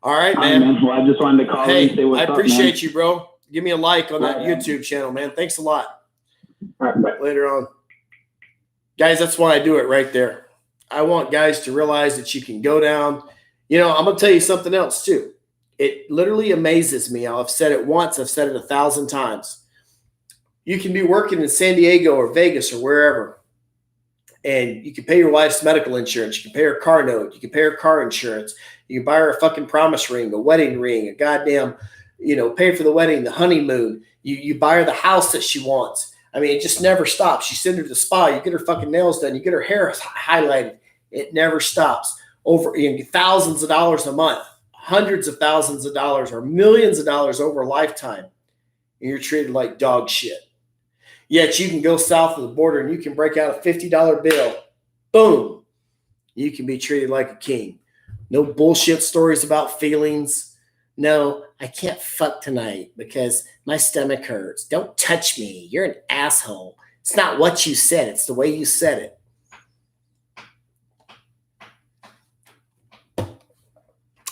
right, man. Well, I just wanted to call in and say what's up, I appreciate you, bro. Give me a like on that YouTube channel, man. Thanks a lot. All right, bye. Later on. Guys, that's why I do it right there. I want guys to realize that you can go down. You know, I'm going to tell you something else, too. It literally amazes me. I've said it once. I've said it 1,000 times. You can be working in San Diego or Vegas or wherever, and you can pay your wife's medical insurance. You can pay her car note. You can pay her car insurance. You can buy her a fucking promise ring, a wedding ring, a goddamn, you know, pay for the wedding, the honeymoon. You buy her the house that she wants. I mean, it just never stops. You send her to the spa. You get her fucking nails done. You get her hair highlighted. It never stops. Over thousands of dollars a month. Hundreds of thousands of dollars or millions of dollars over a lifetime, and you're treated like dog shit. Yet you can go south of the border and you can break out a $50 bill. Boom. You can be treated like a king. No bullshit stories about feelings. No, I can't fuck tonight because my stomach hurts. Don't touch me. You're an asshole. It's not what you said. It's the way you said it.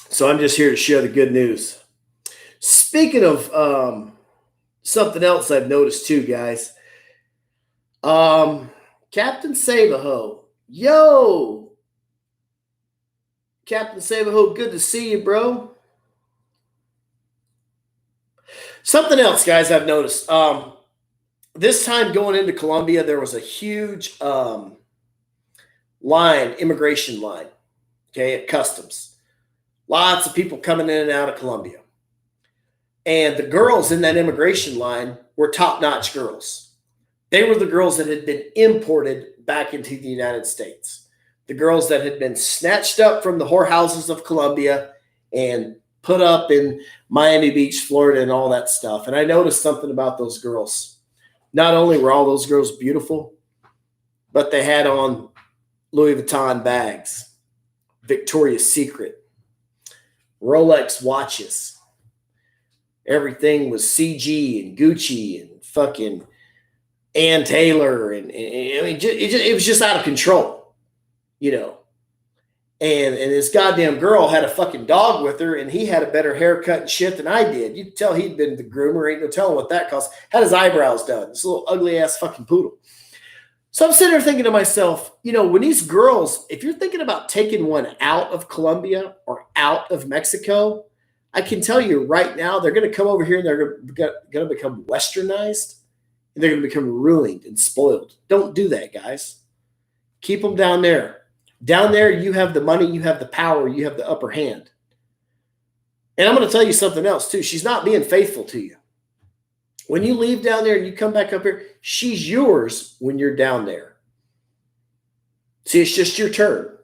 So I'm just here to share the good news. Speaking of something else I've noticed too, guys. Captain Save-A-Ho. Yo! Captain Save-A-Ho, good to see you, bro. Something else, guys, I've noticed. This time going into Colombia, there was a huge immigration line, okay, at customs. Lots of people coming in and out of Colombia. And the girls in that immigration line were top-notch girls. They were the girls that had been imported back into the United States. The girls that had been snatched up from the whorehouses of Colombia and put up in Miami Beach, Florida, and all that stuff. And I noticed something about those girls. Not only were all those girls beautiful, but they had on Louis Vuitton bags, Victoria's Secret, Rolex watches. Everything was CG and Gucci and fucking Ann Taylor. And I mean, it was just out of control, you know. And this goddamn girl had a fucking dog with her, and he had a better haircut and shit than I did. You could tell he'd been the groomer. Ain't no telling what that cost. Had his eyebrows done. This little ugly ass fucking poodle. So I'm sitting there thinking to myself, when these girls, if you're thinking about taking one out of Colombia or out of Mexico, I can tell you right now, they're going to come over here and they're going to become westernized, and they're going to become ruined and spoiled. Don't do that, guys. Keep them down there. Down there, you have the money, you have the power, you have the upper hand. And I'm going to tell you something else, too. She's not being faithful to you. When you leave down there and you come back up here, she's yours when you're down there. See, it's just your turn.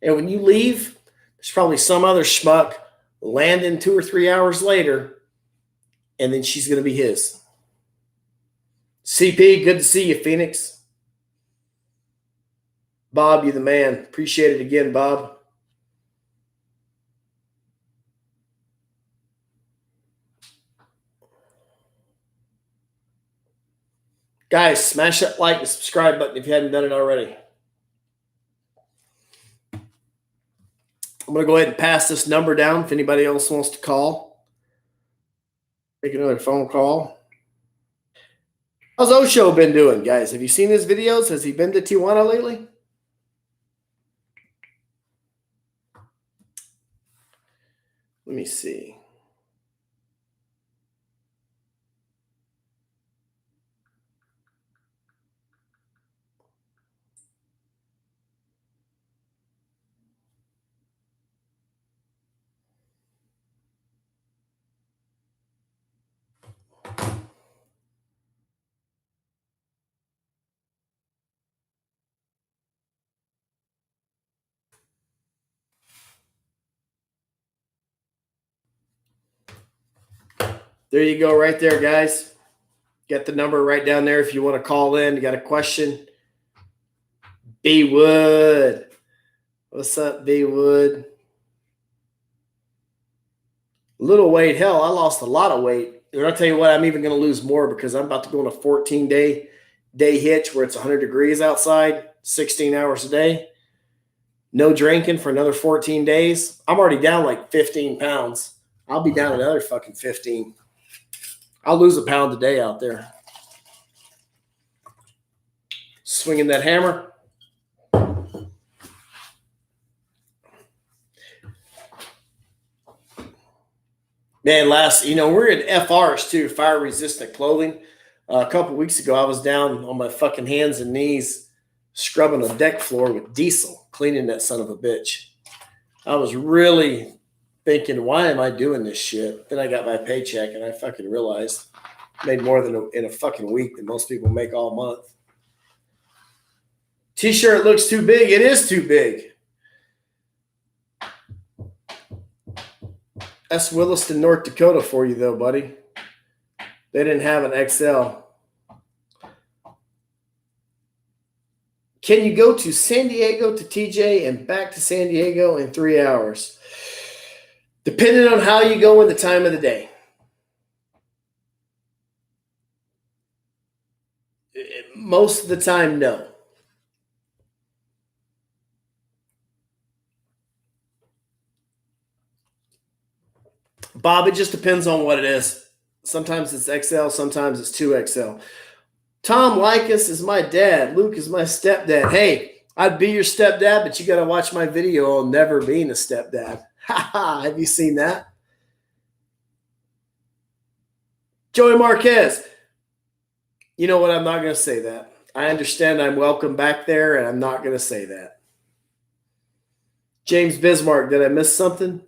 And when you leave, there's probably some other schmuck landing 2 or 3 hours later, and then she's going to be his. CP, good to see you, Phoenix. Bob, you the man. Appreciate it again, Bob. Guys, smash that like and subscribe button if you hadn't done it already. I'm going to go ahead and pass this number down if anybody else wants to call. Take another phone call. How's Osho been doing, guys? Have you seen his videos? Has he been to Tijuana lately? Let me see. There you go right there, guys. Get the number right down there if you want to call in. You got a question. B. Wood. What's up, B. Wood? Little weight. Hell, I lost a lot of weight. And I'll tell you what, I'm even going to lose more because I'm about to go on a 14-day hitch where it's 100 degrees outside, 16 hours a day. No drinking for another 14 days. I'm already down like 15 pounds. I'll be down another fucking 15. I'll lose a pound a day out there. Swinging that hammer. Man, we're in FRs too, fire resistant clothing. A couple of weeks ago, I was down on my fucking hands and knees scrubbing a deck floor with diesel, cleaning that son of a bitch. I was really thinking, why am I doing this shit? Then I got my paycheck and I fucking realized I made more than in a fucking week than most people make all month. T-shirt looks too big. It is too big. That's Williston, North Dakota for you, though, buddy. They didn't have an XL. Can you go to San Diego to TJ and back to San Diego in 3 hours? Depending on how you go and the time of the day. Most of the time, no. Bob, it just depends on what it is. Sometimes it's XL, sometimes it's 2XL. Tom Likas is my dad. Luke is my stepdad. Hey, I'd be your stepdad, but you got to watch my video on never being a stepdad. Have you seen that? Joey Marquez. You know what? I'm not going to say that. I understand I'm welcome back there, and I'm not going to say that. James Bismarck, did I miss something?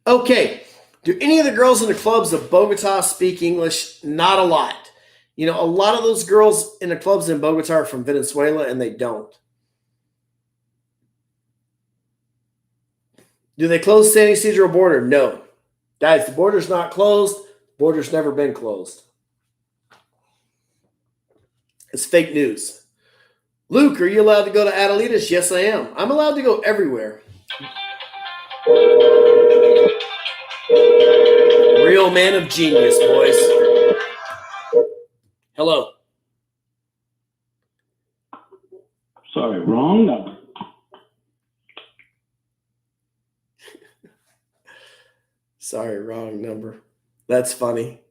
Okay. Do any of the girls in the clubs of Bogota speak English? Not a lot. A lot of those girls in the clubs in Bogota are from Venezuela, and they don't. Do they close San Ysidro border? No. Guys, the border's not closed. The border's never been closed. It's fake news. Luke, are you allowed to go to Adelitas? Yes, I am. I'm allowed to go everywhere. Real man of genius, boys. Hello. Sorry, wrong number. Sorry, wrong number. That's funny.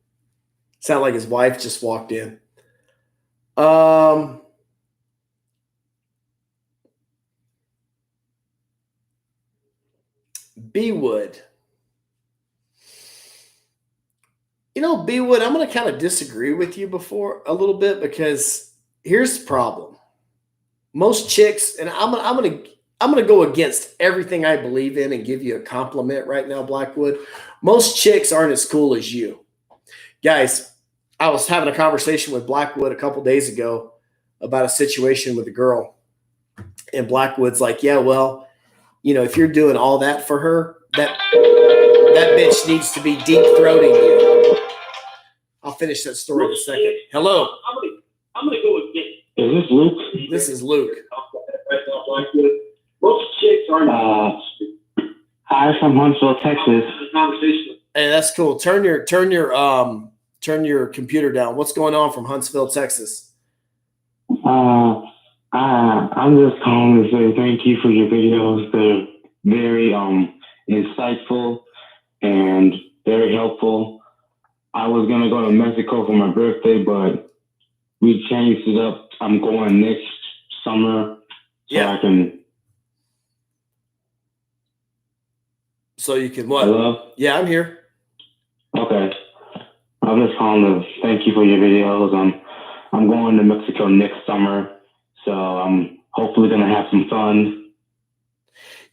Sound like his wife just walked in. B-Wood. B-Wood, I'm going to kind of disagree with you before a little bit, because here's the problem. Most chicks, and I'm going to go against everything I believe in and give you a compliment right now, Blackwood. Most chicks aren't as cool as you. Guys, I was having a conversation with Blackwood a couple days ago about a situation with a girl. And Blackwood's like, yeah, well, if you're doing all that for her, that bitch needs to be deep throating you. I'll finish that story in a second. Hello. I'm gonna go with this. Is this Luke? This is Luke. Most chicks aren't. Hi, from Huntsville, Texas. Hey, that's cool. Turn your computer down. What's going on from Huntsville, Texas? I'm just calling to say thank you for your videos. They're very insightful and very helpful. I was gonna go to Mexico for my birthday, but we changed it up. I'm going next summer, so I can. So you can what? Hello? Yeah, I'm here. Okay. I'm just calling to thank you for your videos. I'm going to Mexico next summer, so I'm hopefully gonna have some fun.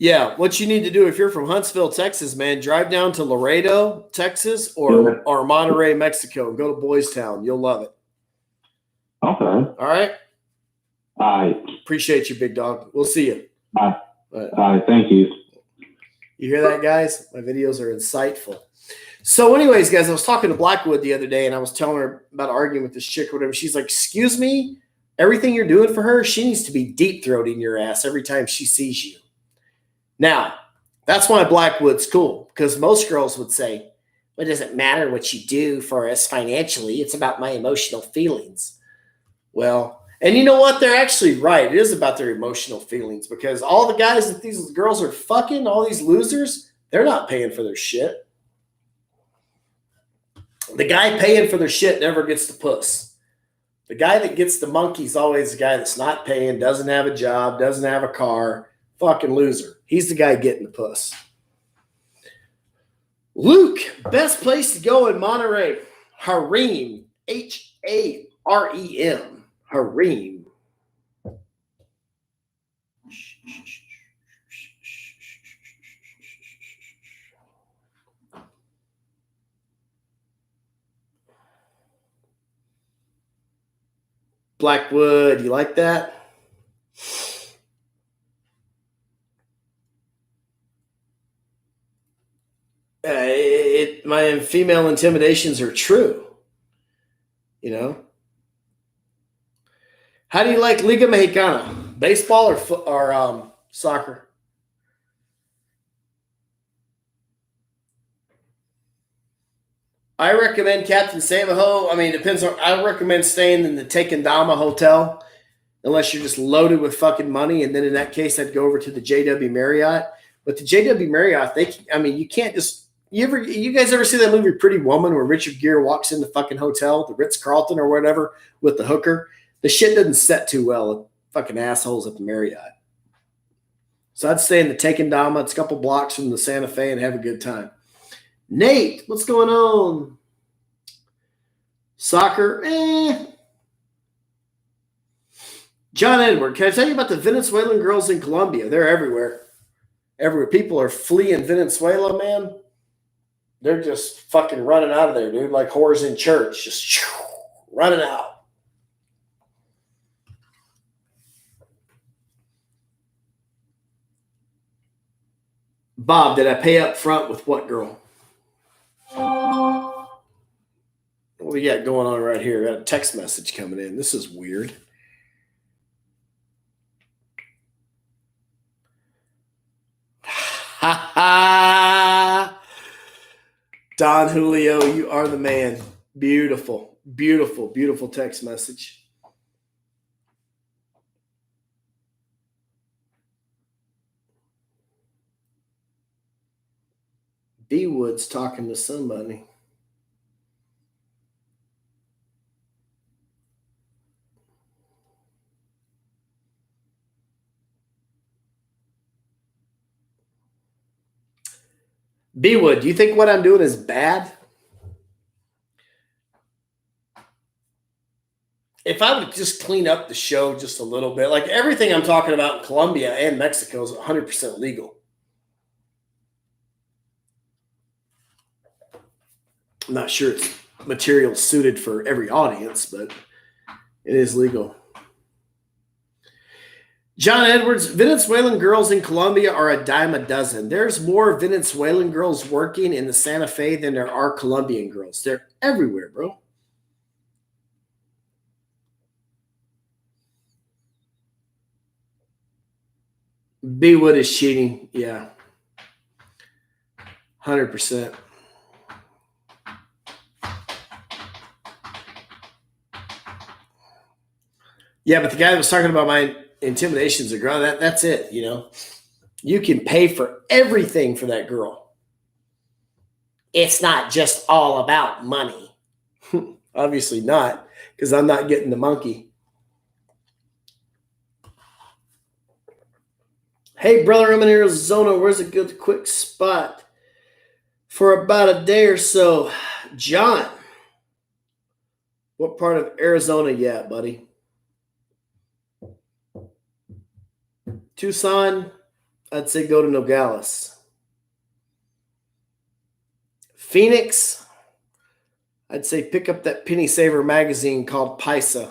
Yeah, what you need to do if you're from Huntsville, Texas, man, drive down to Laredo, Texas, or Monterrey, Mexico, and go to Boys Town. You'll love it. Okay. All right? All right. Appreciate you, big dog. We'll see you. All right. Thank you. You hear that, guys? My videos are insightful. So anyways, guys, I was talking to Blackwood the other day, and I was telling her about arguing with this chick or whatever. She's like, excuse me, everything you're doing for her, she needs to be deep-throating your ass every time she sees you. Now, that's why Blackwood's cool, because most girls would say, well, it doesn't matter what you do for us financially. It's about my emotional feelings. Well, and you know what? They're actually right. It is about their emotional feelings, because all the guys that these girls are fucking, all these losers, they're not paying for their shit. The guy paying for their shit never gets the puss. The guy that gets the monkey is always the guy that's not paying, doesn't have a job, doesn't have a car, fucking loser. He's the guy getting the puss. Luke, best place to go in Monterey. Harem. Harem. Harem. Blackwood, you like that? My female intimidations are true. How do you like Liga Mexicana? Baseball or soccer? I recommend Captain Samaho. I mean, it depends on. I recommend staying in the Tequendama Hotel, unless you're just loaded with fucking money, and then in that case, I'd go over to the JW Marriott. But the JW Marriott, you can't just. You guys ever see that movie Pretty Woman, where Richard Gere walks in the fucking hotel, the Ritz-Carlton or whatever, with the hooker? The shit doesn't set too well with fucking assholes at the Marriott. So I'd stay in the Tequendama. It's a couple blocks from the Santa Fe and have a good time. Nate, what's going on? Soccer, John Edward, can I tell you about the Venezuelan girls in Colombia? They're everywhere. Everywhere. People are fleeing Venezuela, man. They're just fucking running out of there, dude, like whores in church. Just running out. Bob, did I pay up front with what girl? What we got going on right here? I got a text message coming in. This is weird. Ha ha! Don Julio, you are the man. Beautiful, beautiful, beautiful text message. B Wood's talking to somebody. B Wood, do you think what I'm doing is bad? If I would just clean up the show just a little bit, like everything I'm talking about in Colombia and Mexico is 100% legal. I'm not sure it's material suited for every audience, but it is legal. John Edwards, Venezuelan girls in Colombia are a dime a dozen. There's more Venezuelan girls working in the Santa Fe than there are Colombian girls. They're everywhere, bro. B Wood is cheating. Yeah. 100%. Yeah, but the guy that was talking about my intimidations of girl, that's it, you know. You can pay for everything for that girl. It's not just all about money. Obviously not, because I'm not getting the monkey. Hey, brother, I'm in Arizona. Where's a good quick spot for about a day or so? John, what part of Arizona you at, buddy? Tucson, I'd say go to Nogales. Phoenix, I'd say pick up that penny saver magazine called Paisa.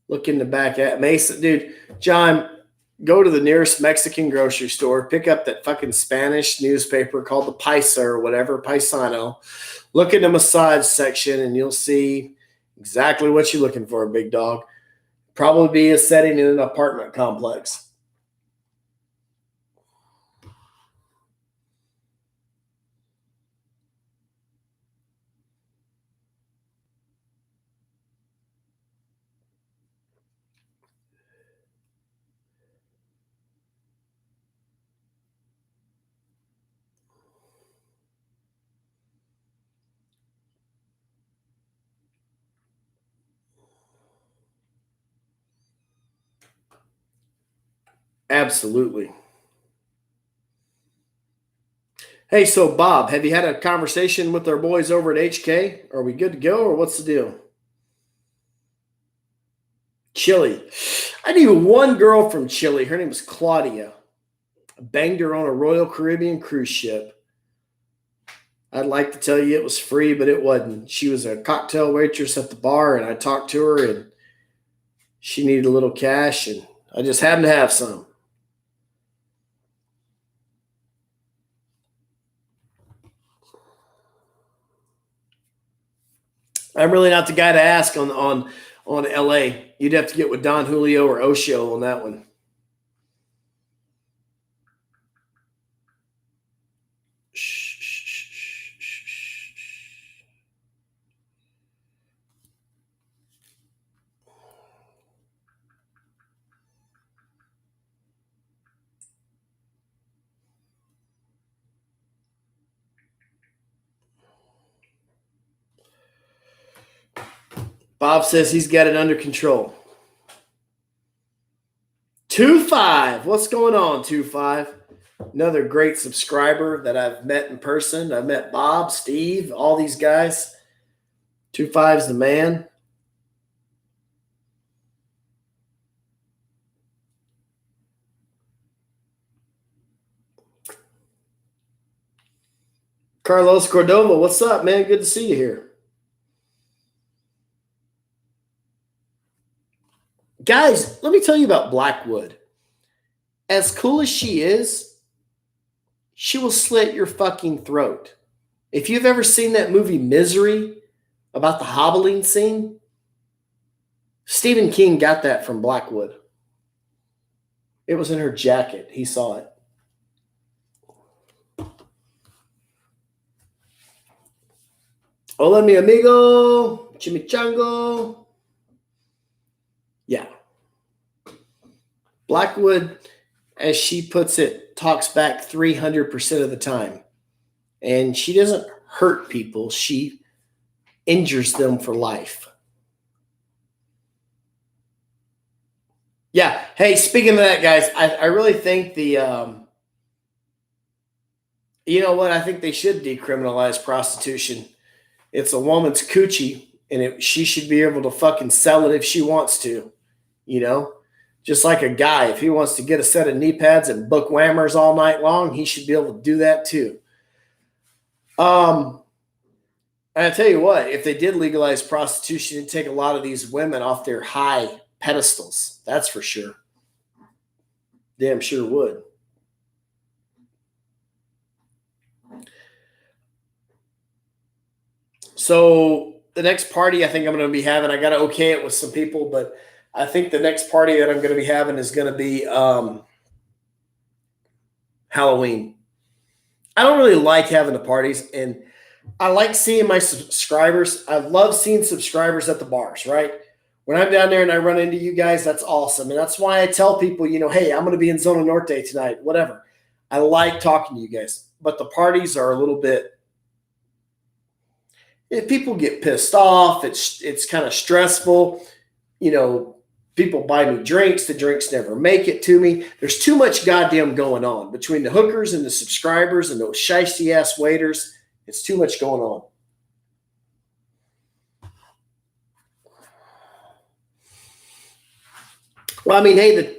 Look in the back at Mesa. Dude, John, go to the nearest Mexican grocery store, pick up that fucking Spanish newspaper called the Paisa or whatever, Paisano. Look in the massage section and you'll see exactly what you're looking for, big dog. Probably be a setting in an apartment complex. Absolutely. Hey, so Bob, have you had a conversation with our boys over at HK? Are we good to go, or what's the deal? Chile. I knew one girl from Chile. Her name was Claudia. I banged her on a Royal Caribbean cruise ship. I'd like to tell you it was free, but it wasn't. She was a cocktail waitress at the bar, and I talked to her, and she needed a little cash, and I just happened to have some. I'm really not the guy to ask on LA. You'd have to get with Don Julio or Oshio on that one. Bob says he's got it under control. 2-5. What's going on, 2-5? Another great subscriber that I've met in person. I've met Bob, Steve, all these guys. 2-5's the man. Carlos Cordova, what's up, man? Good to see you here. Guys, let me tell you about Blackwood. As cool as she is, she will slit your fucking throat. If you've ever seen that movie Misery about the hobbling scene, Stephen King got that from Blackwood. It was in her jacket. He saw it. Hola, mi amigo. Chimichango. Yeah. Blackwood, as she puts it, talks back 300% of the time. And she doesn't hurt people, she injures them for life. Yeah. Hey, speaking of that, guys, I really think you know what? I think they should decriminalize prostitution. It's a woman's coochie, and she should be able to fucking sell it if she wants to, you know? Just like a guy, if he wants to get a set of knee pads and book whammers all night long, he should be able to do that too. And I tell you what, if they did legalize prostitution, it'd take a lot of these women off their high pedestals. That's for sure. Damn sure would. So the next party I think I'm going to be having, I got to okay it with some people, but I think the next party that I'm going to be having is going to be Halloween. I don't really like having the parties, and I like seeing my subscribers. I love seeing subscribers at the bars, right? When I'm down there and I run into you guys, that's awesome. And that's why I tell people, you know, hey, I'm going to be in Zona Norte tonight, whatever. I like talking to you guys, but the parties are a little bit, if people get pissed off, it's kind of stressful. You know, people buy me drinks. The drinks never make it to me. There's too much goddamn going on between the hookers and the subscribers and those shiesty ass waiters. It's too much going on. Well, I mean, hey,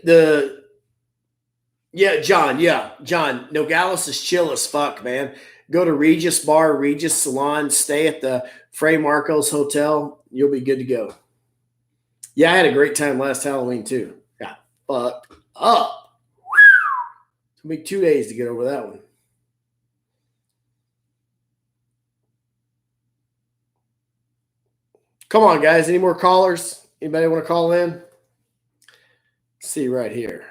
John, Nogales is chill as fuck, man. Go to Regis Bar, Regis Salon, stay at the Fray Marcos Hotel. You'll be good to go. Yeah, I had a great time last Halloween too. Got fucked up. It took me 2 days to get over that one. Come on, guys. Any more callers? Anybody want to call in? Let's see right here.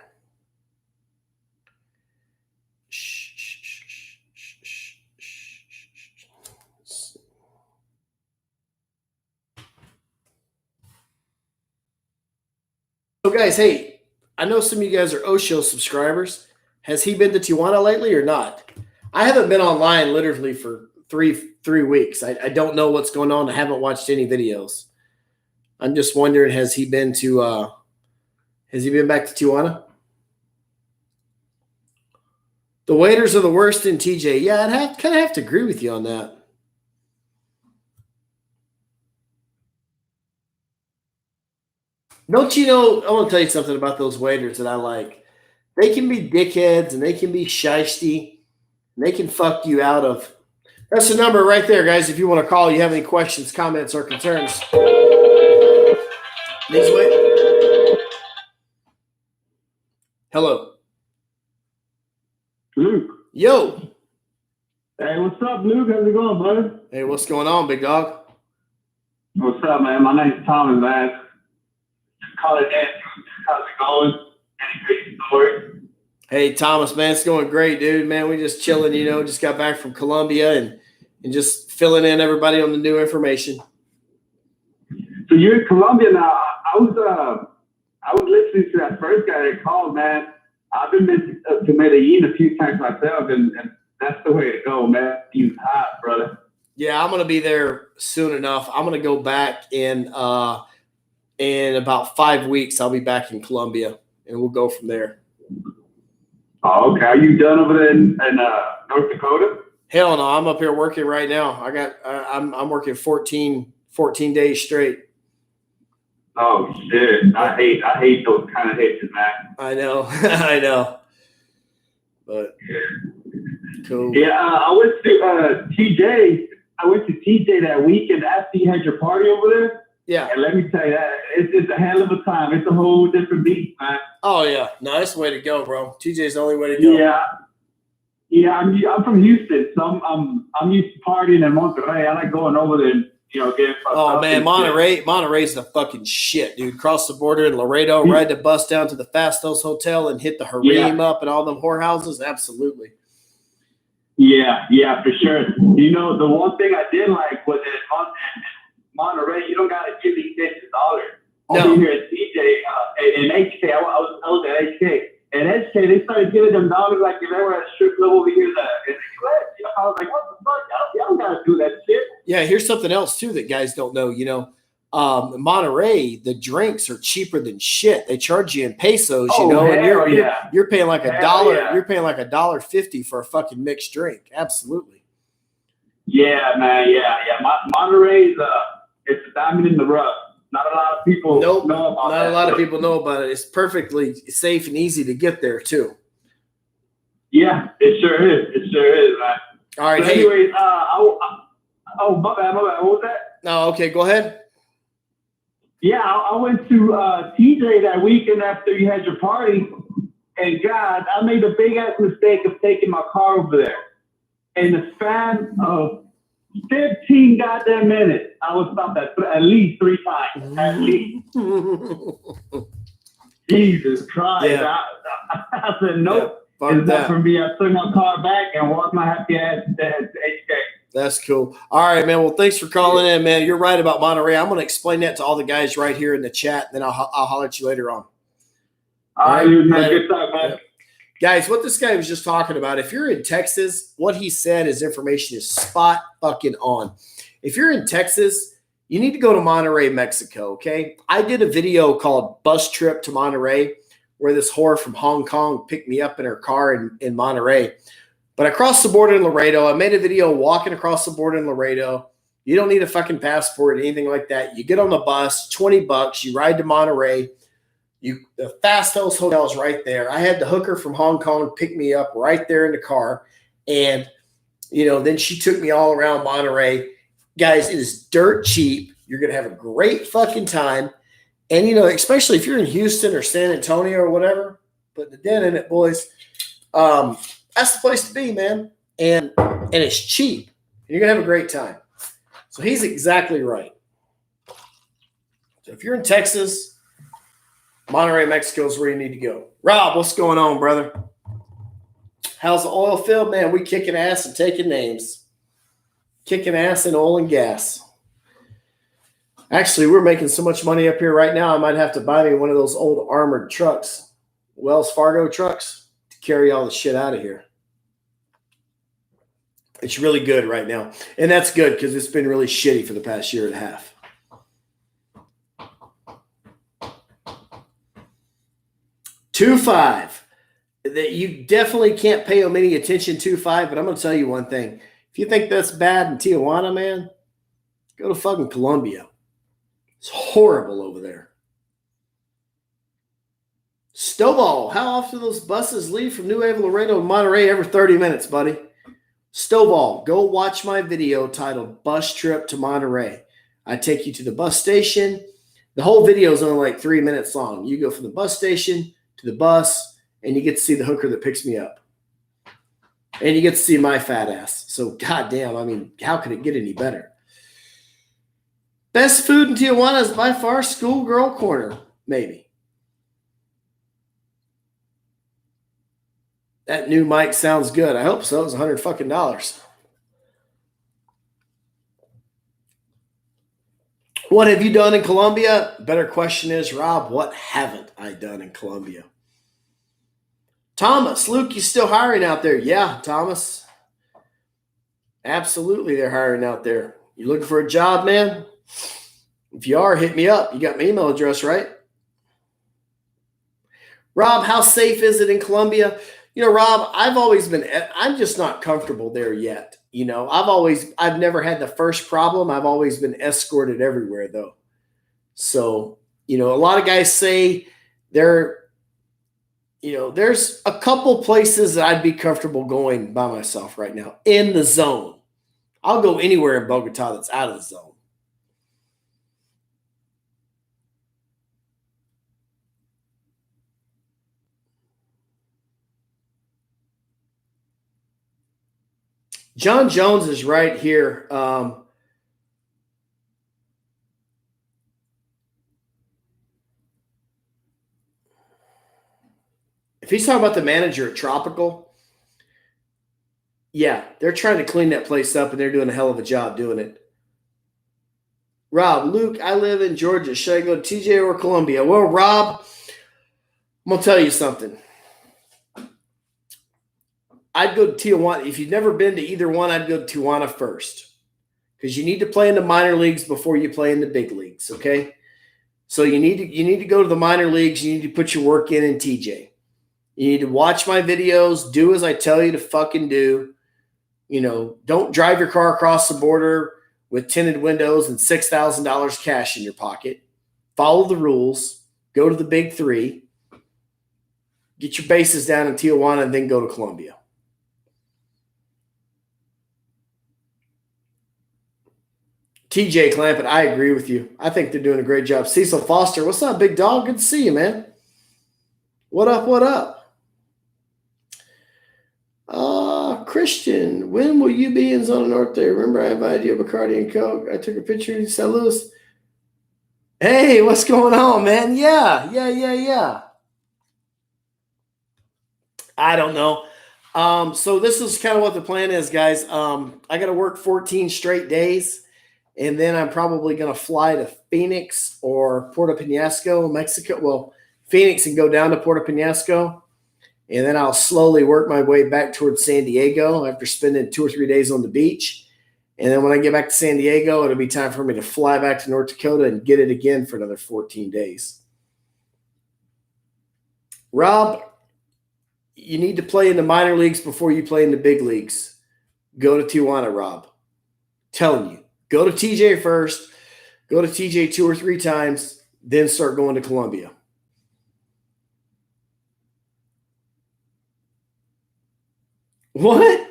So, guys, hey, I know some of you guys are Osho subscribers. Has he been to Tijuana lately or not? I haven't been online literally for three weeks. I don't know what's going on. I haven't watched any videos. I'm just wondering, has he been back to Tijuana? The waiters are the worst in TJ. Yeah, I'd kind of have to agree with you on that. Don't you know, I want to tell you something about those waiters that I like. They can be dickheads and they can be shisty and they can fuck you out of. That's the number right there, guys. If you want to call, you have any questions, comments, or concerns. This way. Hello. Luke. Yo. Hey, what's up, Luke? How's it going, bud? Hey, what's going on, big dog? What's up, man? My name's Thomas, man. Just call it that. How's it going? Any crazy story? Hey, Thomas, man, it's going great, dude. Man, we just chilling, you know, just got back from Colombia and just filling in everybody on the new information. So you're in Colombia now. I was listening to that first guy that called, man. I've been to Medellin a few times myself, and that's the way to go, man. You hot, brother. Yeah, I'm gonna be there soon enough. I'm gonna go back in about 5 weeks. I'll be back in Colombia, and we'll go from there. Oh, okay. Are you done over there in North Dakota? Hell no, I'm up here working right now. I'm working 14 days straight. Oh shit! I hate those kind of hitches, man. I know, I know. But cool. Yeah, I went to TJ. I went to TJ that weekend after you had your party over there. Yeah. And let me tell you that it's a hell of a time. It's a whole different beat, man. Oh yeah, no, that's the way to go, bro. TJ's the only way to go. Yeah. I'm from Houston, so I'm used to partying in Monterrey. I like going over there and getting. Oh man, Monterrey's the fucking shit, dude. Cross the border in Laredo, ride the bus down to the Fastos Hotel and hit the harem up and all them whorehouses. Absolutely. Yeah, for sure. The one thing I did like was that Monterey, you don't gotta give these bitches $1. Over here at CJ in HK, I was at HK. At HK, they started giving them dollars like if they were at a strip club over here in the US. I was like, what the gotta do that shit. Yeah, here's something else too that guys don't know. Monterey, the drinks are cheaper than shit. They charge you in pesos, Oh, and hell yeah. you're paying like Hell $1. yeah. You're paying like $1.50 for a fucking mixed drink. Absolutely. Yeah, man. Yeah. Monterey's it's a diamond in the rough. Not a lot of people know about that. Not a lot of people know about it. It's perfectly safe and easy to get there too. Yeah, it sure is. It sure is, man. All right. So Hey. anyways, oh, my bad. What was that? No. Okay. Go ahead. Yeah, I went to TJ that weekend after you had your party, and God, I made a big ass mistake of taking my car over there. In the span of 15 goddamn minutes, I was stopped at least 3 times. At least. Jesus Christ. Yeah. I said, nope. Yeah, It's not for me. I took my car back and walked my happy ass to HK. That's cool. All right, man. Well, thanks for calling in, man. You're right about Monterey. I'm going to explain that to all the guys right here in the chat. Then I'll holler at you later on. All right, man. Good talk, man. Yeah. Guys, what this guy was just talking about, if you're in Texas, what he said, his information is spot fucking on. If you're in Texas, you need to go to Monterey, Mexico, okay? I did a video called Bus Trip to Monterey, where this whore from Hong Kong picked me up in her car in Monterey. But I crossed the border in Laredo. I made a video walking across the border in Laredo. You don't need a fucking passport or anything like that. You get on the bus, $20, you ride to Monterey. The Fast Hotel is right there. I had the hooker from Hong Kong pick me up right there in the car. And, then she took me all around Monterey. Guys, it is dirt cheap. You're going to have a great fucking time. And, especially if you're in Houston or San Antonio or whatever, put the dent in it, boys. That's the place to be, man. And it's cheap. And you're going to have a great time. So he's exactly right. So if you're in Texas, Monterey, Mexico is where you need to go. Rob, what's going on, brother? How's the oil field, man? We kicking ass and taking names. Kicking ass in oil and gas. Actually, we're making so much money up here right now, I might have to buy me one of those old armored trucks, Wells Fargo trucks, to carry all the shit out of here. It's really good right now. And that's good because it's been really shitty for the past year and a half. $2.5. That you definitely can't pay them any attention, $2.5, but I'm going to tell you one thing. If you think that's bad in Tijuana, man, go to fucking Colombia. It's horrible over there. Stovall, how often do those buses leave from Nuevo Laredo to Monterey? Every 30 minutes, buddy. Stovall, go watch my video titled Bus Trip to Monterey. I take you to the bus station. The whole video is only like 3 minutes long. You go from the bus station to the bus, and you get to see the hooker that picks me up. And you get to see my fat ass. So, goddamn, how could it get any better? Best food in Tijuana is by far Schoolgirl Corner, maybe. That new mic sounds good. I hope so. It's $100 fucking. What have you done in Colombia? Better question is, Rob, what haven't I done in Colombia? Thomas, Luke, you still hiring out there? Yeah, Thomas. Absolutely, they're hiring out there. You looking for a job, man? If you are, hit me up. You got my email address, right? Rob, how safe is it in Colombia? Rob, I'm just not comfortable there yet. I've never had the first problem. I've always been escorted everywhere, though. So, a lot of guys say there's a couple places that I'd be comfortable going by myself right now in the zone. I'll go anywhere in Bogota that's out of the zone. John Jones is right here. If he's talking about the manager at Tropical, yeah, they're trying to clean that place up, and they're doing a hell of a job doing it. Rob, Luke, I live in Georgia. Should I go to TJ or Columbia? Well, Rob, I'm going to tell you something. I'd go to Tijuana. If you've never been to either one, I'd go to Tijuana first. because you need to play in the minor leagues before you play in the big leagues. Okay. So you need to go to the minor leagues. You need to put your work in TJ. You need to watch my videos, do as I tell you to fucking do. Don't drive your car across the border with tinted windows and $6,000 cash in your pocket. Follow the rules. Go to the big three. Get your bases down in Tijuana and then go to Colombia. TJ Clampett, I agree with you. I think they're doing a great job. Cecil Foster, what's up, big dog? Good to see you, man. What up, what up? Christian, when will you be in Zona Norte? Remember I invited you to Bacardi and Coke? I took a picture in St. Louis. Hey, what's going on, man? Yeah. I don't know. So this is kind of what the plan is, guys. I got to work 14 straight days, and then I'm probably going to fly to Phoenix or Puerto Penasco, Mexico. Well, Phoenix and go down to Puerto Penasco, and then I'll slowly work my way back towards San Diego after spending 2 or 3 days on the beach. And then when I get back to San Diego, it'll be time for me to fly back to North Dakota and get it again for another 14 days. Rob, you need to play in the minor leagues before you play in the big leagues. Go to Tijuana, Rob. Telling you. Go to TJ first. Go to TJ 2 or 3 times. Then start going to Colombia. What?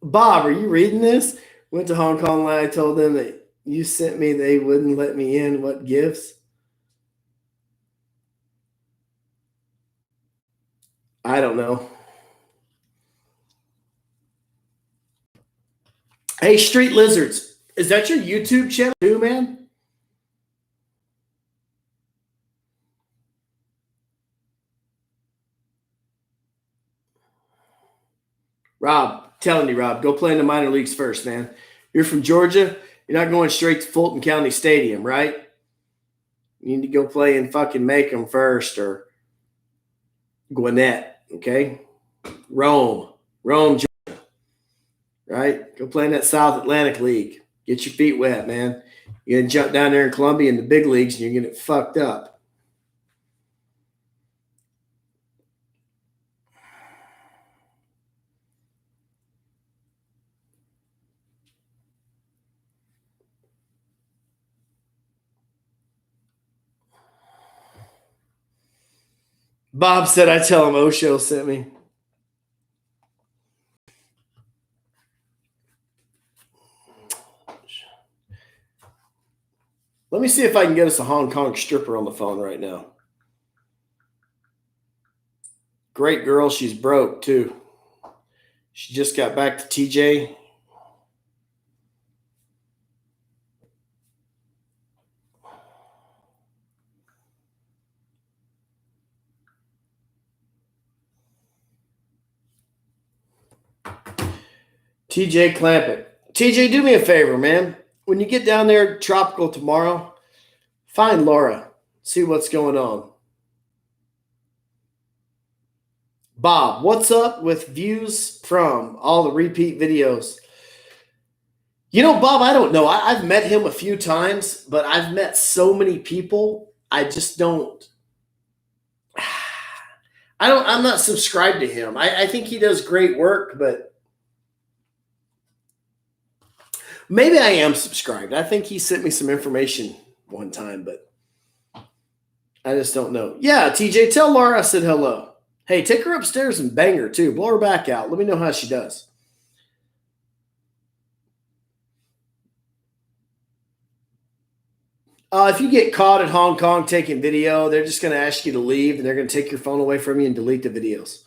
Bob, are you reading this? Went to Hong Kong and I told them that you sent me, they wouldn't let me in. What gifts? I don't know. Hey, Street Lizards, is that your YouTube channel too, man? Rob, telling you, Rob, go play in the minor leagues first, man. You're from Georgia. You're not going straight to Fulton County Stadium, right? You need to go play in fucking Macomb first or Gwinnett, okay? Rome, Georgia, right? Go play in that South Atlantic League. Get your feet wet, man. You're going to jump down there in Colombia in the big leagues and you're going to get fucked up. Bob said I tell him Osho sent me. Let me see if I can get us a Hong Kong stripper on the phone right now. Great girl. She's broke, too. She just got back to TJ. TJ Clampett. TJ, do me a favor, man. When you get down there tropical tomorrow, find Laura. See what's going on. Bob, what's up with views from all the repeat videos? Bob, I don't know. I've met him a few times, but I've met so many people. I just don't. I'm not subscribed to him. I think he does great work, but maybe I am subscribed. I think he sent me some information one time, but I just don't know. Yeah, TJ, tell Laura I said hello. Hey, take her upstairs and bang her too. Blow her back out. Let me know how she does. If you get caught at Hong Kong taking video, they're just going to ask you to leave, and they're going to take your phone away from you and delete the videos.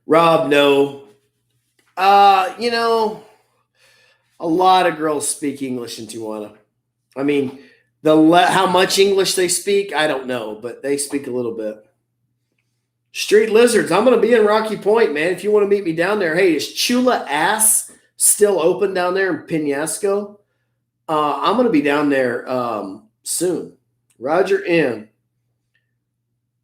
Rob, no. A lot of girls speak English in Tijuana. I mean, how much English they speak, I don't know, but they speak a little bit. Street Lizards, I'm going to be in Rocky Point, man. If you want to meet me down there, hey, is Chula Ass still open down there in Penasco? I'm going to be down there soon. Roger M.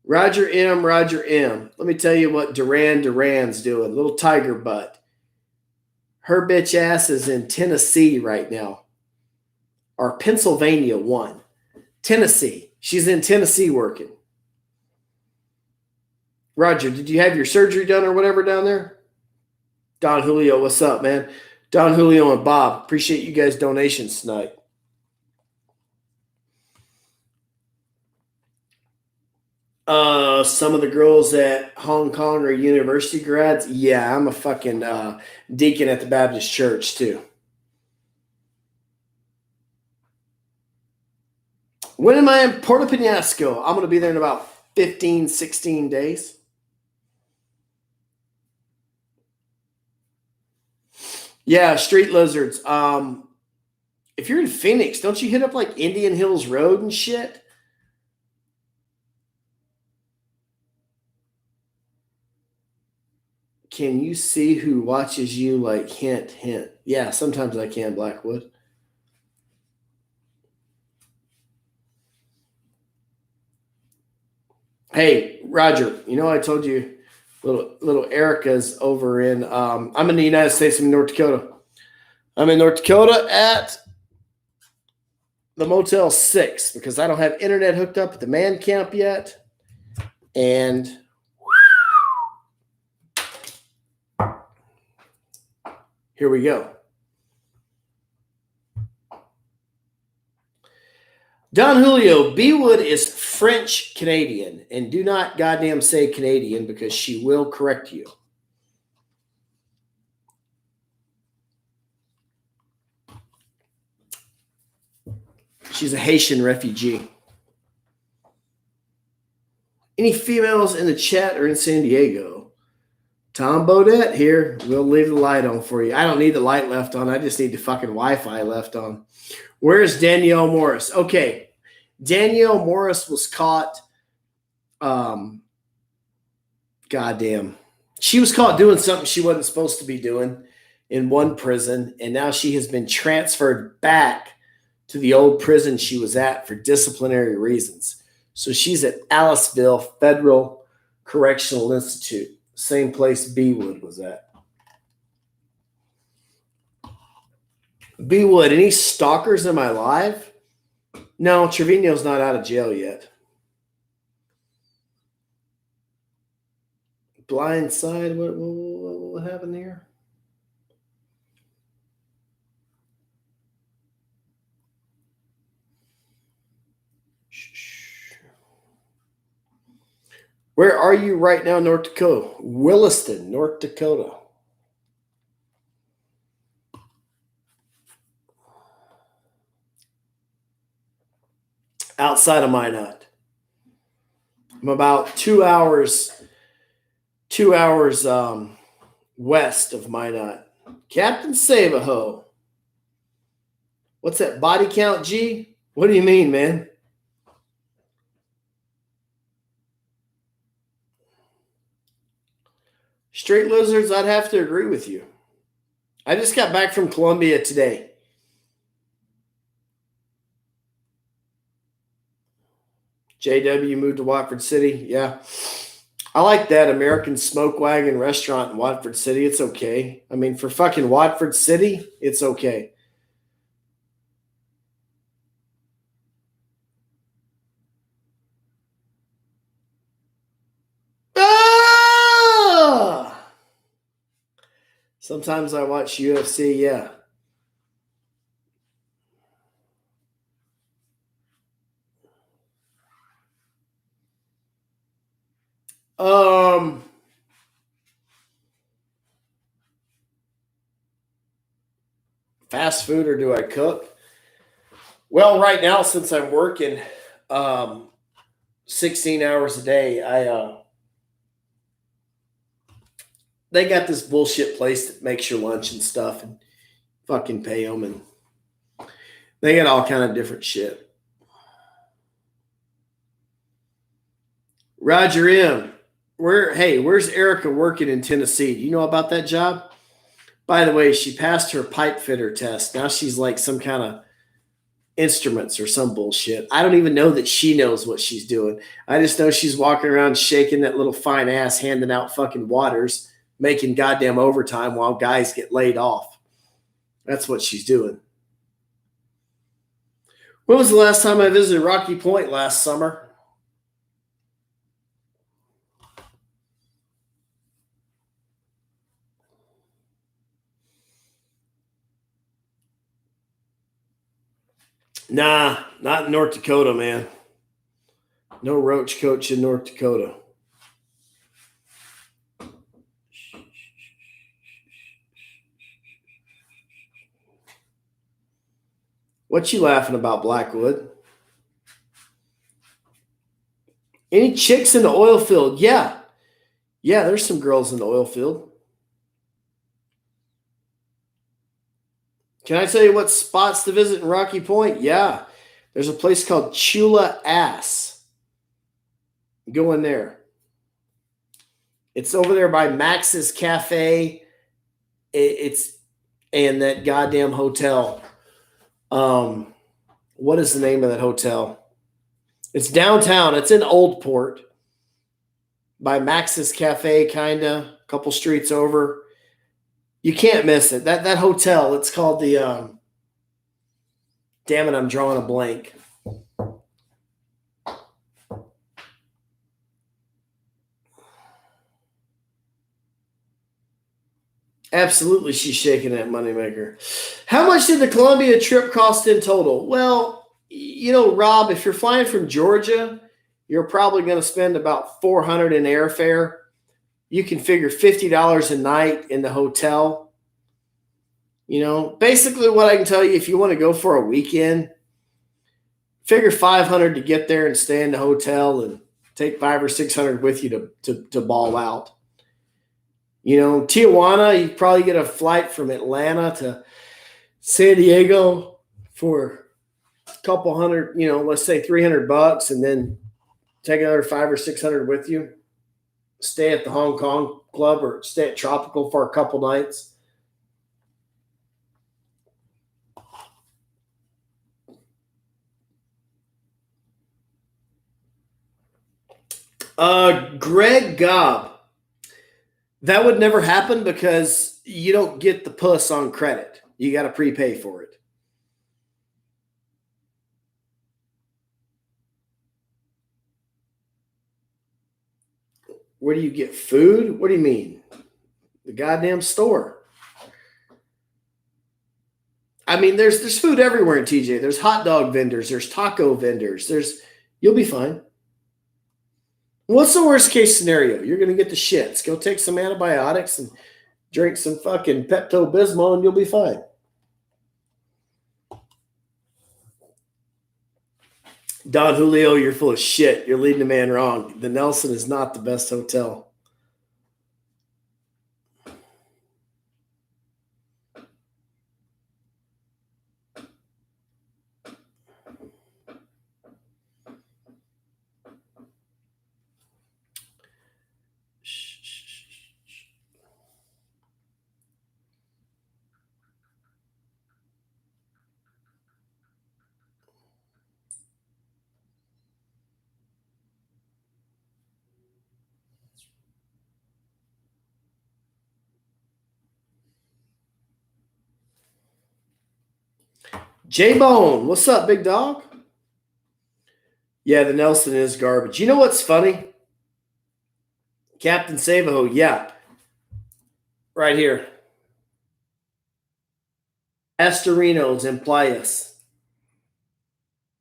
Roger M. Roger M. Let me tell you what Duran's doing. Little tiger butt. Her bitch ass is in Tennessee right now. Or Pennsylvania, one. Tennessee. She's in Tennessee working. Roger, did you have your surgery done or whatever down there? Don Julio, what's up, man? Don Julio and Bob, appreciate you guys' donations tonight. Some of the girls at Hong Kong are university grads. Yeah, I'm a fucking deacon at the Baptist church too. When am I in Puerto Penasco? I'm going to be there in about 15, 16 days. Yeah, street lizards. If you're in Phoenix, don't you hit up like Indian Hills Road and shit? Can you see who watches you? Like, hint, hint. Yeah, sometimes I can, Blackwood. Hey, Roger, you know I told you little Erica's over in I'm in the United States. I'm in North Dakota. I'm in North Dakota at the Motel 6 because I don't have internet hooked up at the man camp yet. And here we go. Don Julio, B-Wood is French Canadian, and do not goddamn say Canadian because she will correct you. She's a Haitian refugee. Any females in the chat or in San Diego? Tom Bodette here. We'll leave the light on for you. I don't need the light left on. I just need the fucking Wi-Fi left on. Where's Danielle Morris? Okay. Danielle Morris was caught. Goddamn. She was caught doing something she wasn't supposed to be doing in one prison. And now she has been transferred back to the old prison she was at for disciplinary reasons. So she's at Aliceville Federal Correctional Institute. Same place B-Wood was at. B-Wood, any stalkers in my life? No, Trevino's not out of jail yet. Blind side, what happened here? Where are you right now, North Dakota? Williston, North Dakota. Outside of Minot. I'm about 2 hours west of Minot. Captain Savaho. What's that body count, G? What do you mean, man? Street lizards, I'd have to agree with you. I just got back from Colombia today. JW moved to Watford City. Yeah. I like that American Smoke Wagon restaurant in Watford City. It's okay. I mean, for fucking Watford City, it's okay. Sometimes I watch UFC, yeah. Fast food or do I cook? Well, right now, since I'm working 16 hours a day, they got this bullshit place that makes your lunch and stuff and fucking pay them, and they got all kind of different shit. Roger M. Where's Erica working in Tennessee? Do you know about that job? By the way, she passed her pipe fitter test. Now she's like some kind of instruments or some bullshit. I don't even know that she knows what she's doing. I just know she's walking around shaking that little fine ass, handing out fucking waters, making goddamn overtime while guys get laid off. That's what she's doing. When was the last time I visited Rocky Point? Last summer. Nah, not in North Dakota, man. No roach coach in North Dakota. What you laughing about, Blackwood? Any chicks in the oil field? Yeah. Yeah, there's some girls in the oil field. Can I tell you what spots to visit in Rocky Point? Yeah. There's a place called Chula Ass. Go in there. It's over there by Max's Cafe. It's and that goddamn hotel. What is the name of that hotel? It's downtown. It's in Oldport by Max's Cafe, kinda, a couple streets over. You can't miss it. That hotel, it's called the damn it, I'm drawing a blank. Absolutely, she's shaking that moneymaker. How much did the Colombia trip cost in total? Well, you know, Rob, if you're flying from Georgia, you're probably going to spend about $400 in airfare. You can figure $50 a night in the hotel. You know, basically what I can tell you, if you want to go for a weekend, figure $500 to get there and stay in the hotel and take $500 or $600 with you to ball out. You know, Tijuana, you probably get a flight from Atlanta to San Diego for a couple hundred, you know, let's say $300, and then take another $500 or $600 with you. Stay at the Hong Kong club or stay at Tropical for a couple nights. Greg Gobb. That would never happen because you don't get the puss on credit. You got to prepay for it. Where do you get food? What do you mean? The goddamn store. I mean, there's food everywhere in TJ. There's hot dog vendors. There's taco vendors. You'll be fine. What's the worst case scenario? You're going to get the shits. Go take some antibiotics and drink some fucking Pepto-Bismol and you'll be fine. Don Julio, you're full of shit. You're leading the man wrong. The Nelson is not the best hotel. J-Bone, what's up, big dog? Yeah, the Nelson is garbage. You know what's funny? Captain Savaho, yeah. Right here. Astorino's in Playas.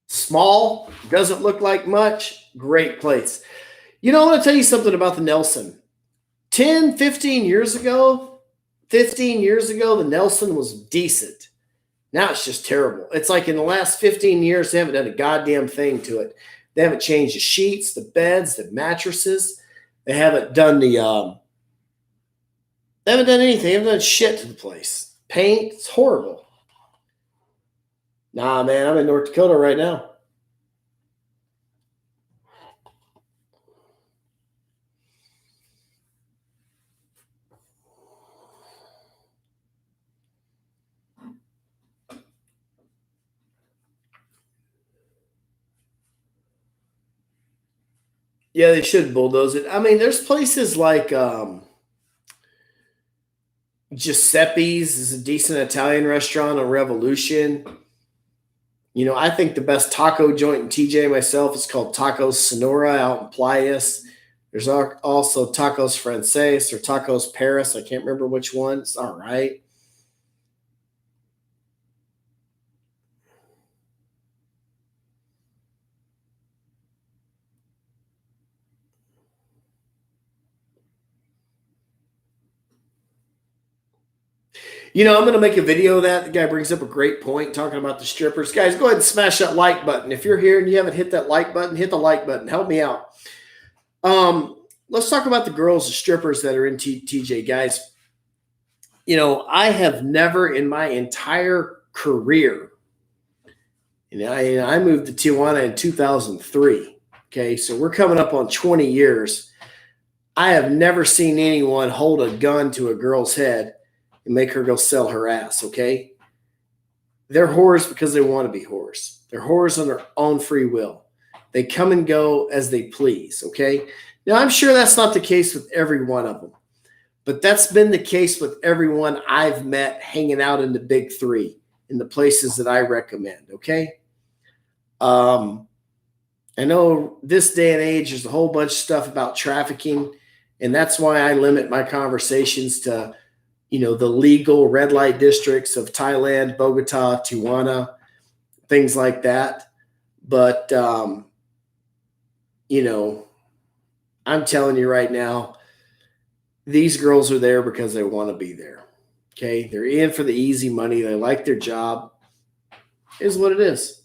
Small, doesn't look like much, great place. You know, I want to tell you something about the Nelson. 15 years ago, the Nelson was decent. Now it's just terrible. It's like in the last 15 years, they haven't done a goddamn thing to it. They haven't changed the sheets, the beds, the mattresses. They haven't done they haven't done anything. They haven't done shit to the place. Paint, it's horrible. Nah, man, I'm in North Dakota right now. Yeah, they should bulldoze it. I mean, there's places like Giuseppe's is a decent Italian restaurant on Revolution. You know, I think the best taco joint in TJ myself is called Tacos Sonora out in Playas. There's also Tacos Frances or Tacos Paris. I can't remember which one. It's all right. You know, I'm going to make a video of that. The guy brings up a great point talking about the strippers. Guys, go ahead and smash that like button. If you're here and you haven't hit that like button, hit the like button. Help me out. Let's talk about the girls, the strippers that are in TJ, guys. You know, I have never in my entire career, and I moved to Tijuana in 2003. Okay, so we're coming up on 20 years. I have never seen anyone hold a gun to a girl's head and make her go sell her ass, okay? They're whores because they want to be whores. They're whores on their own free will. They come and go as they please, okay? Now, I'm sure that's not the case with every one of them, but that's been the case with everyone I've met hanging out in the big three, in the places that I recommend, okay? I know this day and age, there's a whole bunch of stuff about trafficking, and that's why I limit my conversations to, you know, the legal red light districts of Thailand, Bogota, Tijuana, things like that. But, you know, I'm telling you right now, these girls are there because they want to be there. Okay. They're in for the easy money. They like their job. It is what it is.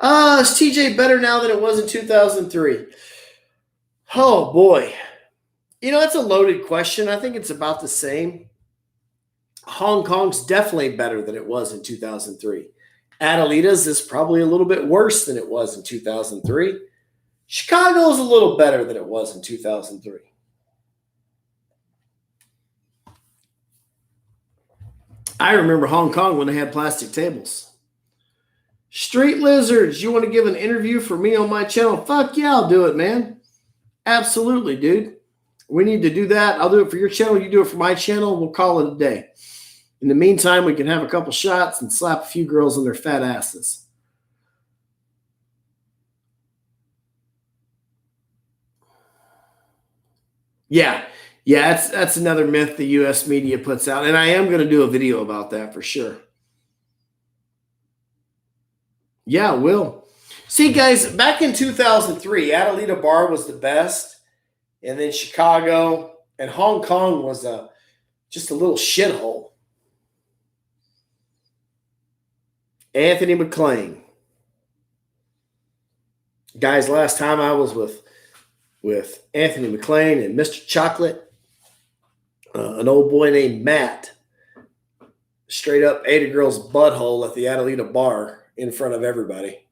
Is TJ better now than it was in 2003? Oh, boy. You know, that's a loaded question. I think it's about the same. Hong Kong's definitely better than it was in 2003. Adelita's is probably a little bit worse than it was in 2003. Chicago's a little better than it was in 2003. I remember Hong Kong when they had plastic tables. Street Lizards, you want to give an interview for me on my channel? Fuck yeah, I'll do it, man. Absolutely, dude. We need to do that. I'll do it for your channel. You do it for my channel. We'll call it a day. In the meantime, we can have a couple shots and slap a few girls on their fat asses. Yeah, that's another myth the U.S. media puts out, and I am going to do a video about that for sure. Yeah, I will. See, guys, back in 2003, Adelita Bar was the best, and then Chicago and Hong Kong was just a little shithole. Anthony McClain. Guys, last time I was with Anthony McClain and Mr. Chocolate, an old boy named Matt straight up ate a girl's butthole at the Adelita Bar in front of everybody.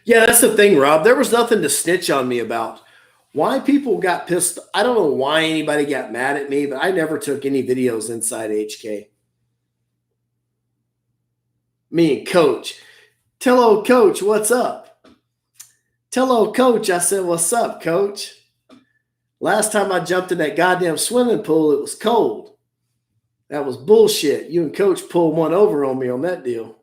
Yeah, that's the thing, Rob. There was nothing to snitch on me about. Why people got pissed, I don't know why anybody got mad at me, but I never took any videos inside HK. Me and Coach. Tell old Coach, what's up? Tell old Coach, I said, what's up, Coach? Last time I jumped in that goddamn swimming pool, it was cold. That was bullshit. You and Coach pulled one over on me on that deal.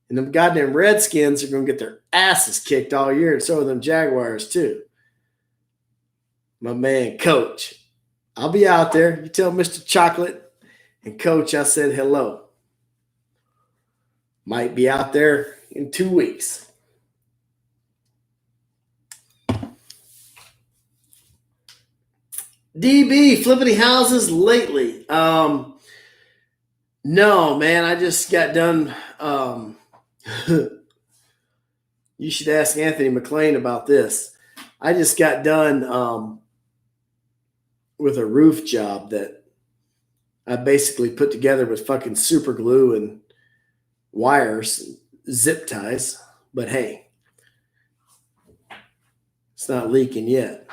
And them goddamn Redskins are going to get their asses kicked all year, and so are them Jaguars too. My man, Coach. I'll be out there. You tell Mr. Chocolate and Coach I said hello. Might be out there in 2 weeks. DB, flippity houses lately. No, man, I just got done. You should ask Anthony McClain about this. I just got done with a roof job that I basically put together with fucking super glue and wires, zip ties. But hey, it's not leaking yet.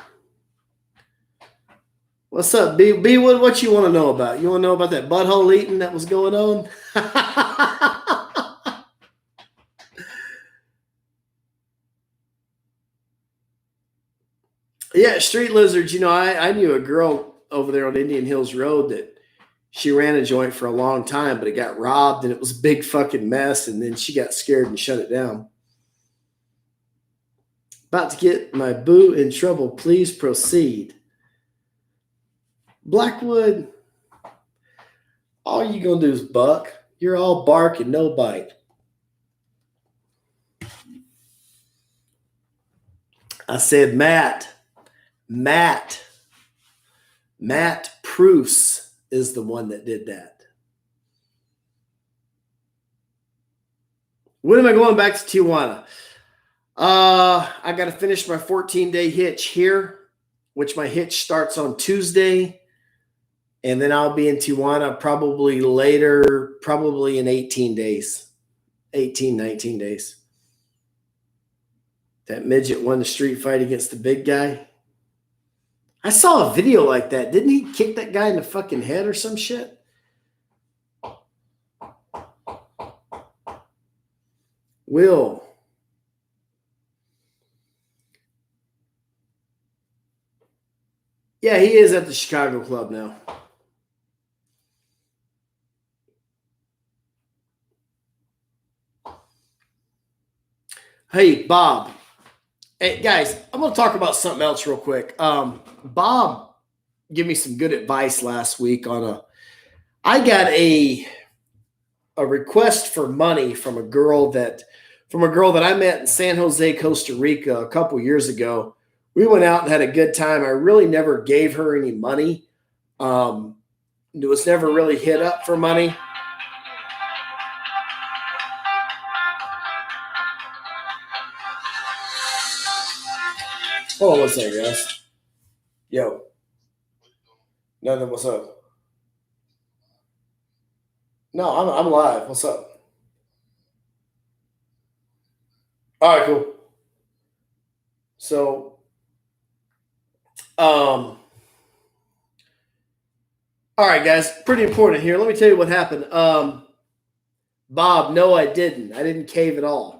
What's up, B? B, what you want to know about? You want to know about that butthole eating that was going on? Yeah, street lizards. You know, I knew a girl over there on Indian Hills Road that she ran a joint for a long time, but it got robbed and it was a big fucking mess. And then she got scared and shut it down. About to get my boo in trouble. Please proceed. Blackwood, all you gonna do is buck. You're all bark and no bite. I said Matt Pruce is the one that did that. When am I going back to Tijuana? I got to finish my 14-day hitch here, which my hitch starts on Tuesday. And then I'll be in Tijuana probably later, probably in 18 days, 18, 19 days. That midget won the street fight against the big guy. I saw a video like that. Didn't he kick that guy in the fucking head or some shit? Will. Yeah, he is at the Chicago club now. Hey, Bob. Hey, guys, I'm going to talk about something else real quick. Bob gave me some good advice last week on I got a request for money from a girl that I met in San Jose, Costa Rica a couple years ago. We went out and had a good time. I really never gave her any money. It was never really hit up for money. Hold on one second, guys. Yo. Nothing. What's up? No, I'm live. What's up? All right, cool. So, all right, guys, pretty important here. Let me tell you what happened. Bob, no, I didn't. I didn't cave at all.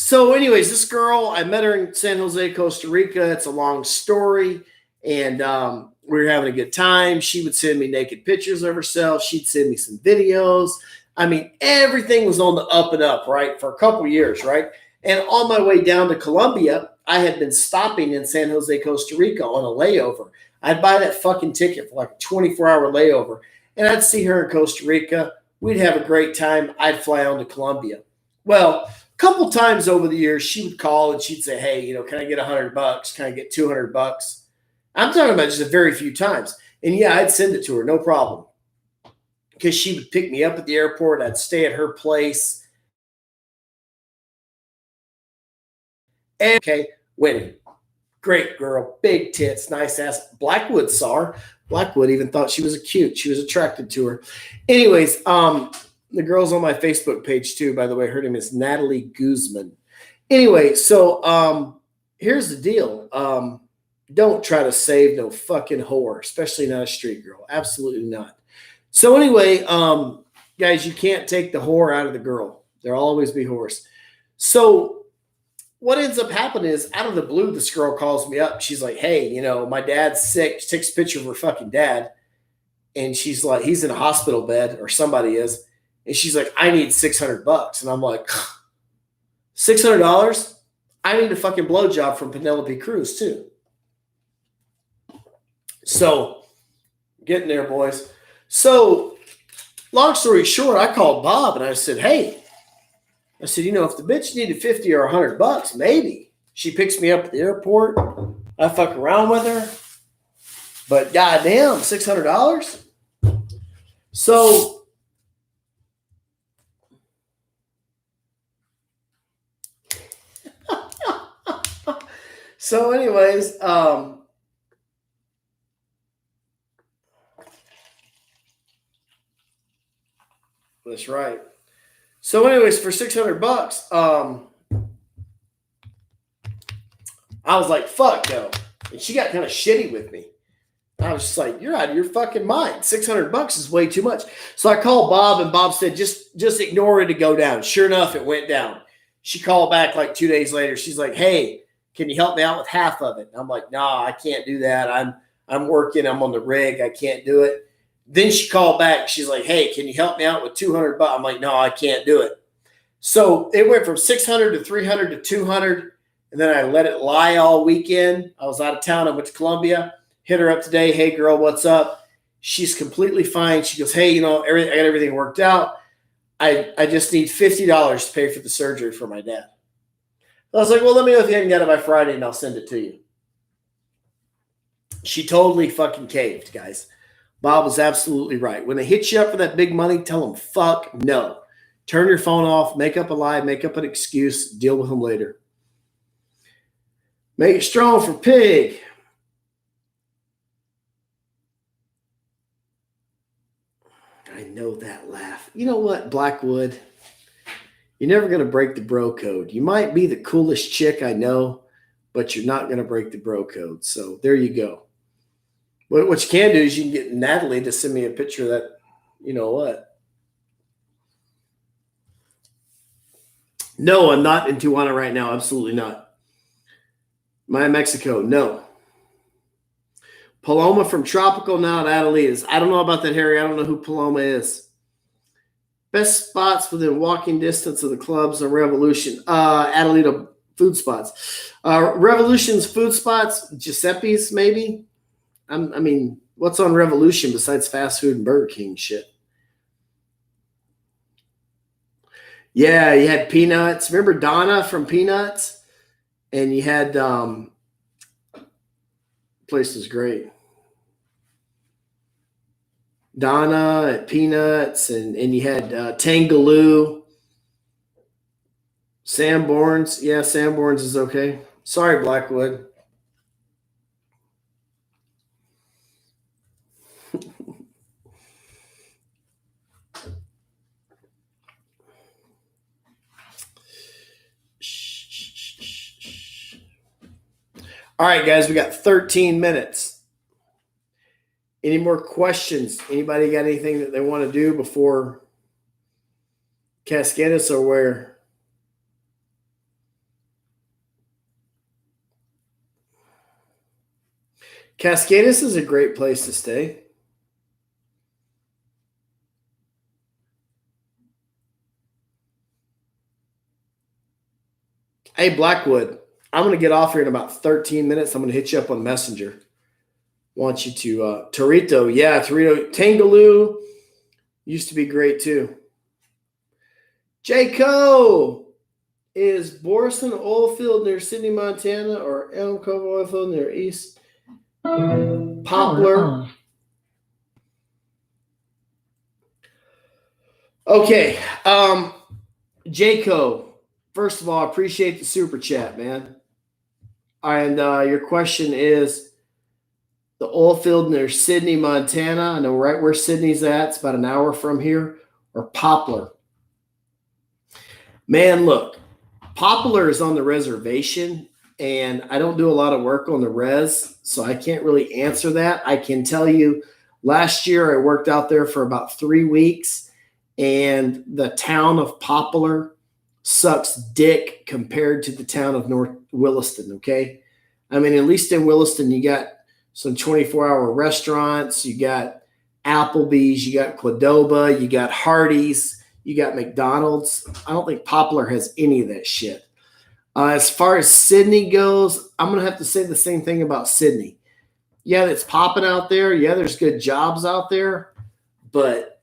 So anyways, this girl, I met her in San Jose, Costa Rica. It's a long story. And we were having a good time. She would send me naked pictures of herself. She'd send me some videos. I mean, everything was on the up and up, right, for a couple years, right? And on my way down to Colombia, I had been stopping in San Jose, Costa Rica on a layover. I'd buy that fucking ticket for like a 24-hour layover, and I'd see her in Costa Rica. We'd have a great time. I'd fly on to Colombia. Well, a couple times over the years, she would call and she'd say, hey, can I get $100? Can I get $200? I'm talking about just a very few times. And yeah, I'd send it to her, no problem. Because she would pick me up at the airport. I'd stay at her place. And, okay, winning. Great girl, big tits, nice ass. Blackwood saw her. Blackwood even thought she was cute. She was attracted to her. Anyways, the girl's on my Facebook page too, by the way. Her name is Natalie Guzman. Anyway, so here's the deal. Don't try to save no fucking whore, especially not a street girl. Absolutely not. So anyway, guys, you can't take the whore out of the girl. There'll always be whores. So what ends up happening is, out of the blue, this girl calls me up. She's like, hey, my dad's sick. She takes a picture of her fucking dad. And she's like, he's in a hospital bed, or somebody is. And she's like, I need $600. And I'm like, $600? I need a fucking blowjob from Penelope Cruz too. So, getting there, boys. So, long story short, I called Bob and I said, hey, if the bitch needed 50 or $100, maybe. She picks me up at the airport. I fuck around with her. But goddamn, $600? So anyways, that's right. So anyways, for $600, I was like, fuck no. And she got kind of shitty with me. I was just like, you're out of your fucking mind. $600 is way too much. So I called Bob, and Bob said, just ignore it to go down. Sure enough, it went down. She called back like 2 days later. She's like, hey, can you help me out with half of it? And I'm like, nah, I can't do that. I'm working. I'm on the rig. I can't do it. Then she called back. She's like, hey, can you help me out with $200? I'm like, no, I can't do it. So it went from 600 to 300 to 200. And then I let it lie all weekend. I was out of town. I went to Colombia. Hit her up today. Hey, girl, what's up? She's completely fine. She goes, hey, I got everything worked out. I just need $50 to pay for the surgery for my dad. I was like, well, let me know if you haven't got it by Friday, and I'll send it to you. She totally fucking caved, guys. Bob was absolutely right. When they hit you up for that big money, tell them, fuck no. Turn your phone off, make up a lie, make up an excuse, deal with them later. Make it strong for Pig. I know that laugh. You know what, Blackwood? You're never going to break the bro code. You might be the coolest chick I know, but you're not going to break the bro code. So there you go. What you can do is you can get Natalie to send me a picture of that, you know what? No, I'm not in Tijuana right now. Absolutely not. Am I in Mexico? No. Paloma from Tropical, now at Adelitas. I don't know about that, Harry. I don't know who Paloma is. Best spots within walking distance of the clubs on Revolution. Adelita food spots. Revolution's food spots, Giuseppe's maybe. I mean, what's on Revolution besides fast food and Burger King shit? Yeah, you had Peanuts. Remember Donna from Peanuts? And you had place was great. Donna at Peanuts, and you had Tangaloo. Sanborn's. Yeah, Sanborn's is okay. Sorry, Blackwood. All right, guys, we got 13 minutes. Any more questions? Anybody got anything that they want to do before Cascadas or where? Cascadas is a great place to stay. Hey, Blackwood, I'm going to get off here in about 13 minutes. I'm going to hit you up on Messenger. Want you to Torito. Yeah, Torito. Tangaloo used to be great too. Jayco, is Borson oil field near Sydney, Montana, or Elm Cove oil field near East Poplar? Okay. Jayco, first of all, I appreciate the super chat, man. And your question is, the oil field near Sydney, Montana. I know right where Sydney's at. It's about an hour from here. Or Poplar. Man, look. Poplar is on the reservation, and I don't do a lot of work on the res, so I can't really answer that. I can tell you last year I worked out there for about 3 weeks, and the town of Poplar sucks dick compared to the town of North Williston, okay? I mean, at least in Williston, you got some 24-hour restaurants. You got Applebee's. You got Qdoba. You got Hardee's. You got McDonald's. I don't think Poplar has any of that shit. As far as Sydney goes, I'm going to have to say the same thing about Sydney. Yeah, it's popping out there. Yeah, there's good jobs out there. But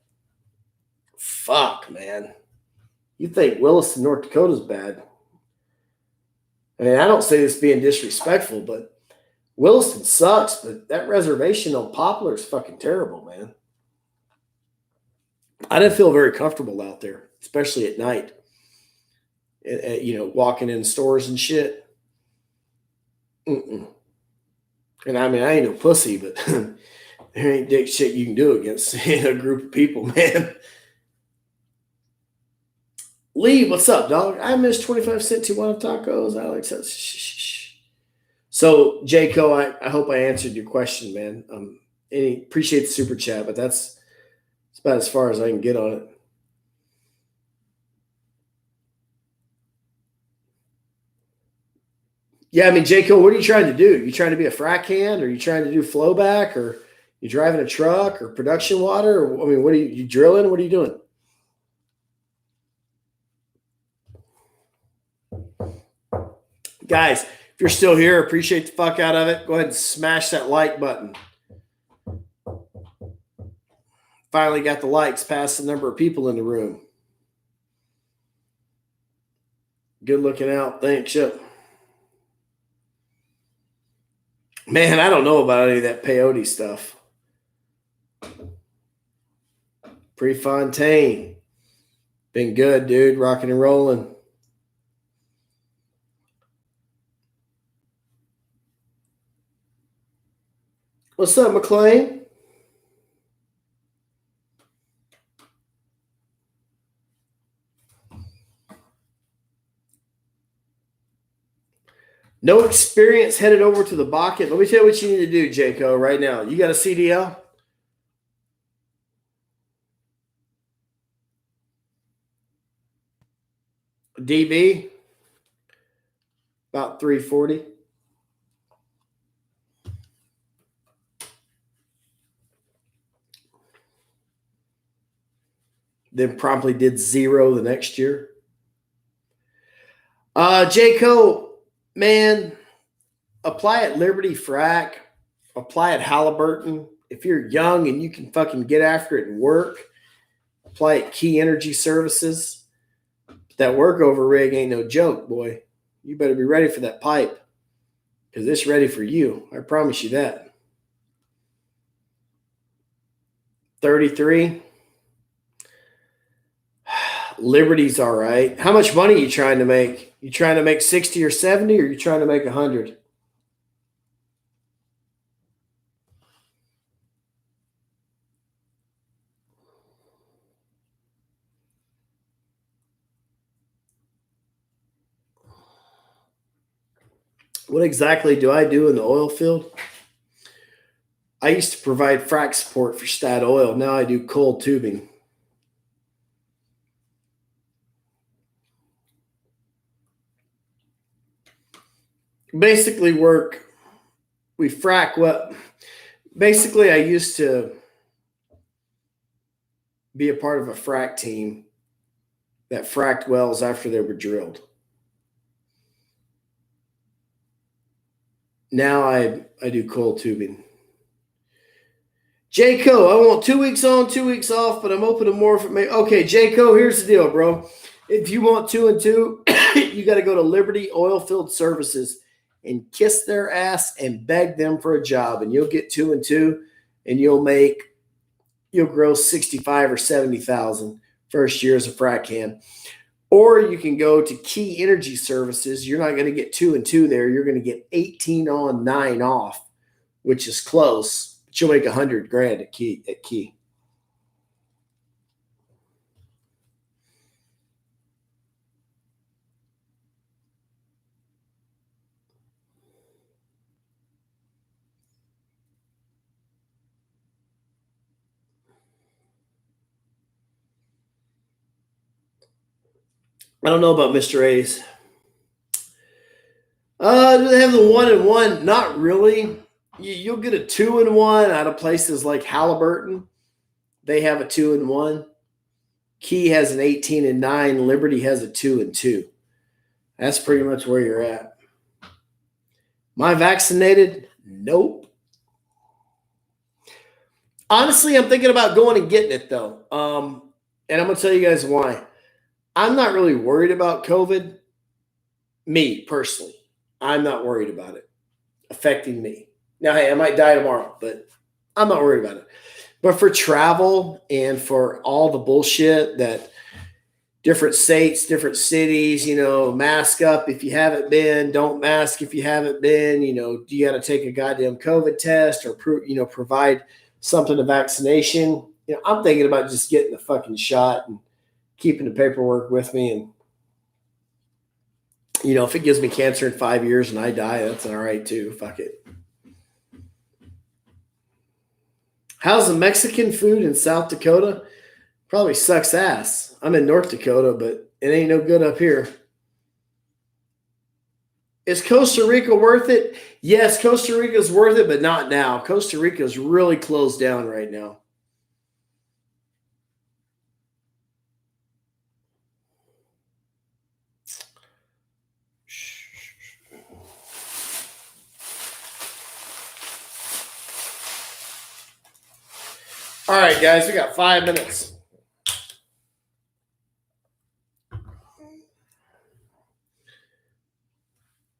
fuck, man. You think Williston, North Dakota's bad. I mean, I don't say this being disrespectful, but Williston sucks, but that reservation on Poplar is fucking terrible, man. I didn't feel very comfortable out there, especially at night. You know, walking in stores and shit. And I mean, I ain't no pussy, but there ain't dick shit you can do against a group of people, man. Lee, what's up, dog? I miss 25-cent Tijuana tacos. Alex says, shh. So, Jayco, I hope I answered your question, man. Appreciate the super chat, but that's about as far as I can get on it. Yeah, I mean, J. Cole, what are you trying to do? You trying to be a frac hand, or you trying to do flowback, or you driving a truck, or production water? Or, I mean, what are you drilling? What are you doing? Guys, if you're still here, appreciate the fuck out of it. Go ahead and smash that like button. Finally got the likes past the number of people in the room. Good looking out. Thanks. Yep. Man, I don't know about any of that peyote stuff. Prefontaine. Been good, dude. Rocking and rolling. What's up, McLean? No experience headed over to the Bakken. Let me tell you what you need to do, Jaco, right now. You got a CDL? DB? About 340. Then promptly did 0 the next year. Jaco, man, apply at Liberty Frac, apply at Halliburton. If you're young and you can fucking get after it and work, apply at Key Energy Services. That workover rig ain't no joke, boy. You better be ready for that pipe, because it's ready for you. I promise you that. 33. Liberty's all right. How much money are you trying to make? You trying to make 60 or 70, or you trying to make 100? What exactly do I do in the oil field? I used to provide frac support for Stat Oil. Now I do cold tubing. Basically we frac what? Basically, I used to be a part of a frac team that fracked wells after they were drilled. Now I do cold tubing. Jaco, I want 2 weeks on, 2 weeks off, but I'm open to more for me. Okay, Jaco, here's the deal, bro. If you want 2 and 2, you got to go to Liberty Oilfield Services and kiss their ass and beg them for a job, and you'll get 2 and 2, and you'll gross 65 or 70,000 first year as a frac hand. Or you can go to Key Energy Services. You're not going to get 2 and 2 there. You're going to get 18 on, 9 off, which is close. But you'll make $100,000 at Key. I don't know about Mr. A's. Do they have the 1 and 1? Not really. You'll get a 2 and 1 out of places like Halliburton. They have a 2 and 1. Key has an 18 and 9. Liberty has a 2 and 2. That's pretty much where you're at. Am I vaccinated? Nope. Honestly, I'm thinking about going and getting it, though. And I'm going to tell you guys why. I'm not really worried about COVID. Me, personally. I'm not worried about it affecting me. Now, hey, I might die tomorrow, but I'm not worried about it. But for travel and for all the bullshit that different states, different cities, mask up if you haven't been, don't mask if you haven't been, you got to take a goddamn COVID test or, provide something to vaccination. I'm thinking about just getting the fucking shot and keeping the paperwork with me. And, if it gives me cancer in 5 years and I die, that's all right too. Fuck it. How's the Mexican food in South Dakota? Probably sucks ass. I'm in North Dakota, but it ain't no good up here. Is Costa Rica worth it? Yes, Costa Rica is worth it, but not now. Costa Rica is really closed down right now. All right, guys, we got 5 minutes.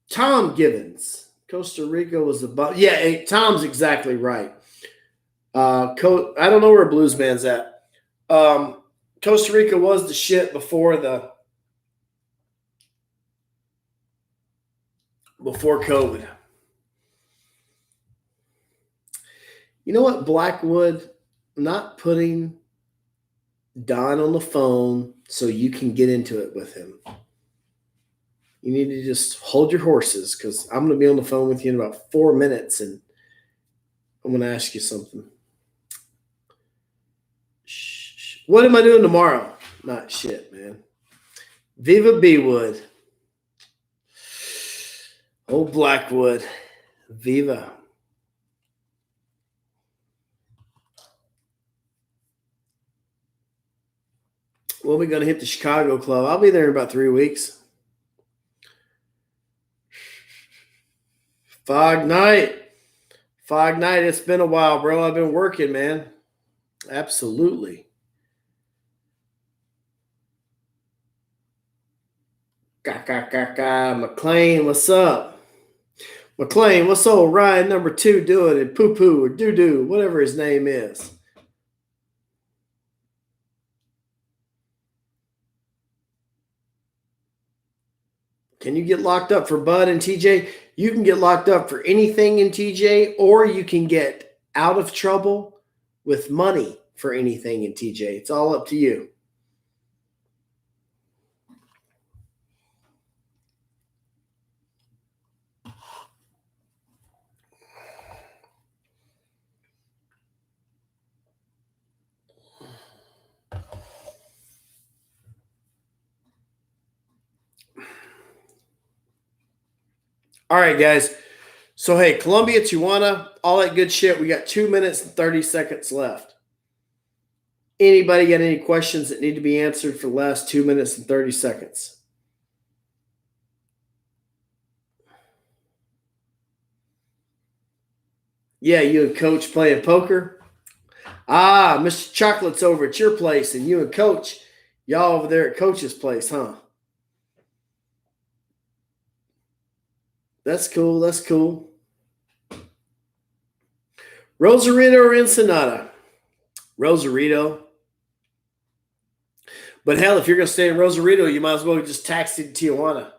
Tom Givens, Costa Rica was about. Yeah, Tom's exactly right. I don't know where Blues Man's at. Costa Rica was the shit before COVID. You know what, Blackwood? I'm not putting Don on the phone so you can get into it with him. You need to just hold your horses because I'm going to be on the phone with you in about 4 minutes and I'm going to ask you something. Shh. What am I doing tomorrow? Not shit, man. Viva Beewood. Old Blackwood. Viva. Well, we're going to hit the Chicago Club. I'll be there in about 3 weeks. Fog night. Fog night. It's been a while, bro. I've been working, man. Absolutely. McLean, what's up? McLean, what's old Ryan number 2 doing? And poo poo or doo doo, whatever his name is. Can you get locked up for Bud and TJ? You can get locked up for anything in TJ, or you can get out of trouble with money for anything in TJ. It's all up to you. All right, guys. So, hey, Colombia, Tijuana, all that good shit. We got 2 minutes and 30 seconds left. Anybody got any questions that need to be answered for the last 2 minutes and 30 seconds? Yeah, you and Coach playing poker? Ah, Mr. Chocolate's over at your place, and you and Coach, y'all over there at Coach's place, huh? That's cool. That's cool. Rosarito or Ensenada? Rosarito. But hell, if you're going to stay in Rosarito, you might as well just taxi to Tijuana.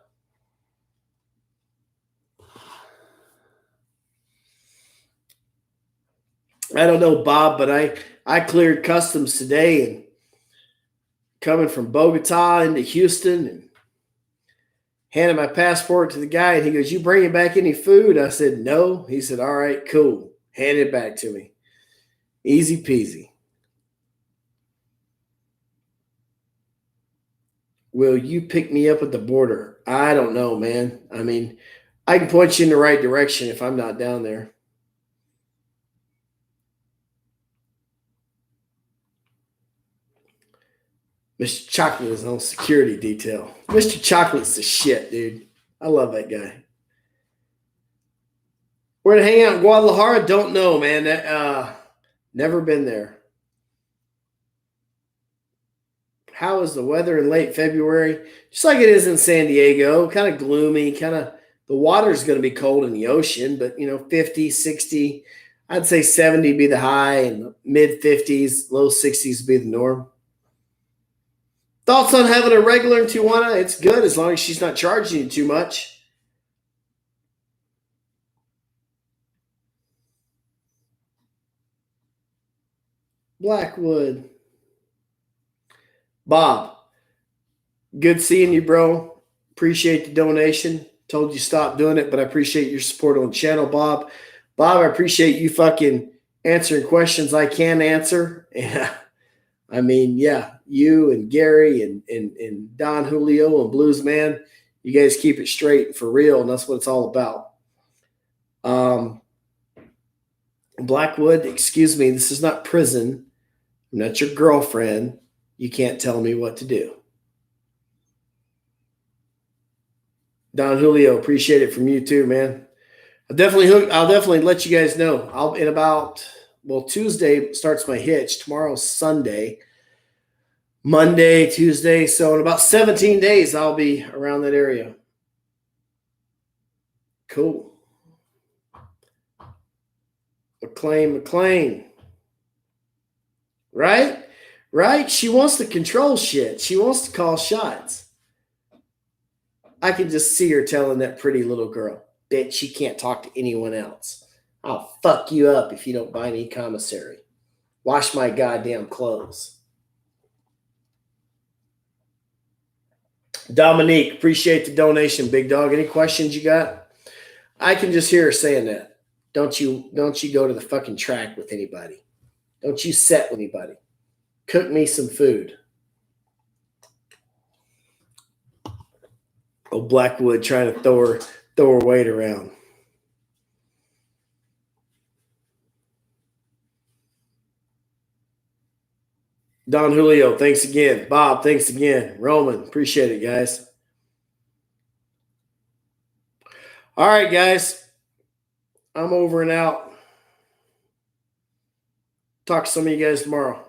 I don't know, Bob, but I cleared customs today and coming from Bogota into Houston and handed my passport to the guy, and he goes, "You bringing back any food?" I said, "No." He said, "All right, cool." Handed it back to me. Easy peasy. Will you pick me up at the border? I don't know, man. I mean, I can point you in the right direction if I'm not down there. Mr. Chocolate is on security detail. Mr. Chocolate's the shit, dude. I love that guy. Where to hang out in Guadalajara? Don't know, man. Never been there. How is the weather in late February? Just like it is in San Diego. Kind of gloomy. The water's going to be cold in the ocean, but, 50, 60. I'd say 70 be the high and mid 50s, low 60s be the norm. Thoughts on having a regular in Tijuana? It's good as long as she's not charging you too much. Blackwood. Bob, good seeing you, bro. Appreciate the donation. Told you stop doing it, but I appreciate your support on the channel, Bob. Bob, I appreciate you fucking answering questions I can answer. Yeah. I mean, yeah, you and Gary and Don Julio and Blues Man, you guys keep it straight and for real, and that's what it's all about. Blackwood, excuse me, this is not prison. I'm not your girlfriend. You can't tell me what to do. Don Julio, appreciate it from you too, man. I'll definitely let you guys know. Tuesday starts my hitch. Tomorrow's Sunday. Monday, Tuesday. So in about 17 days, I'll be around that area. Cool. McLean. Right? Right? She wants to control shit. She wants to call shots. I can just see her telling that pretty little girl, bitch, she can't talk to anyone else. I'll fuck you up if you don't buy me commissary. Wash my goddamn clothes. Dominique, appreciate the donation, big dog. Any questions you got? I can just hear her saying that. Don't you go to the fucking track with anybody. Don't you set with anybody. Cook me some food. Oh, Blackwood trying to throw her weight around. Don Julio, thanks again. Bob, thanks again. Roman, appreciate it, guys. All right, guys. I'm over and out. Talk to some of you guys tomorrow.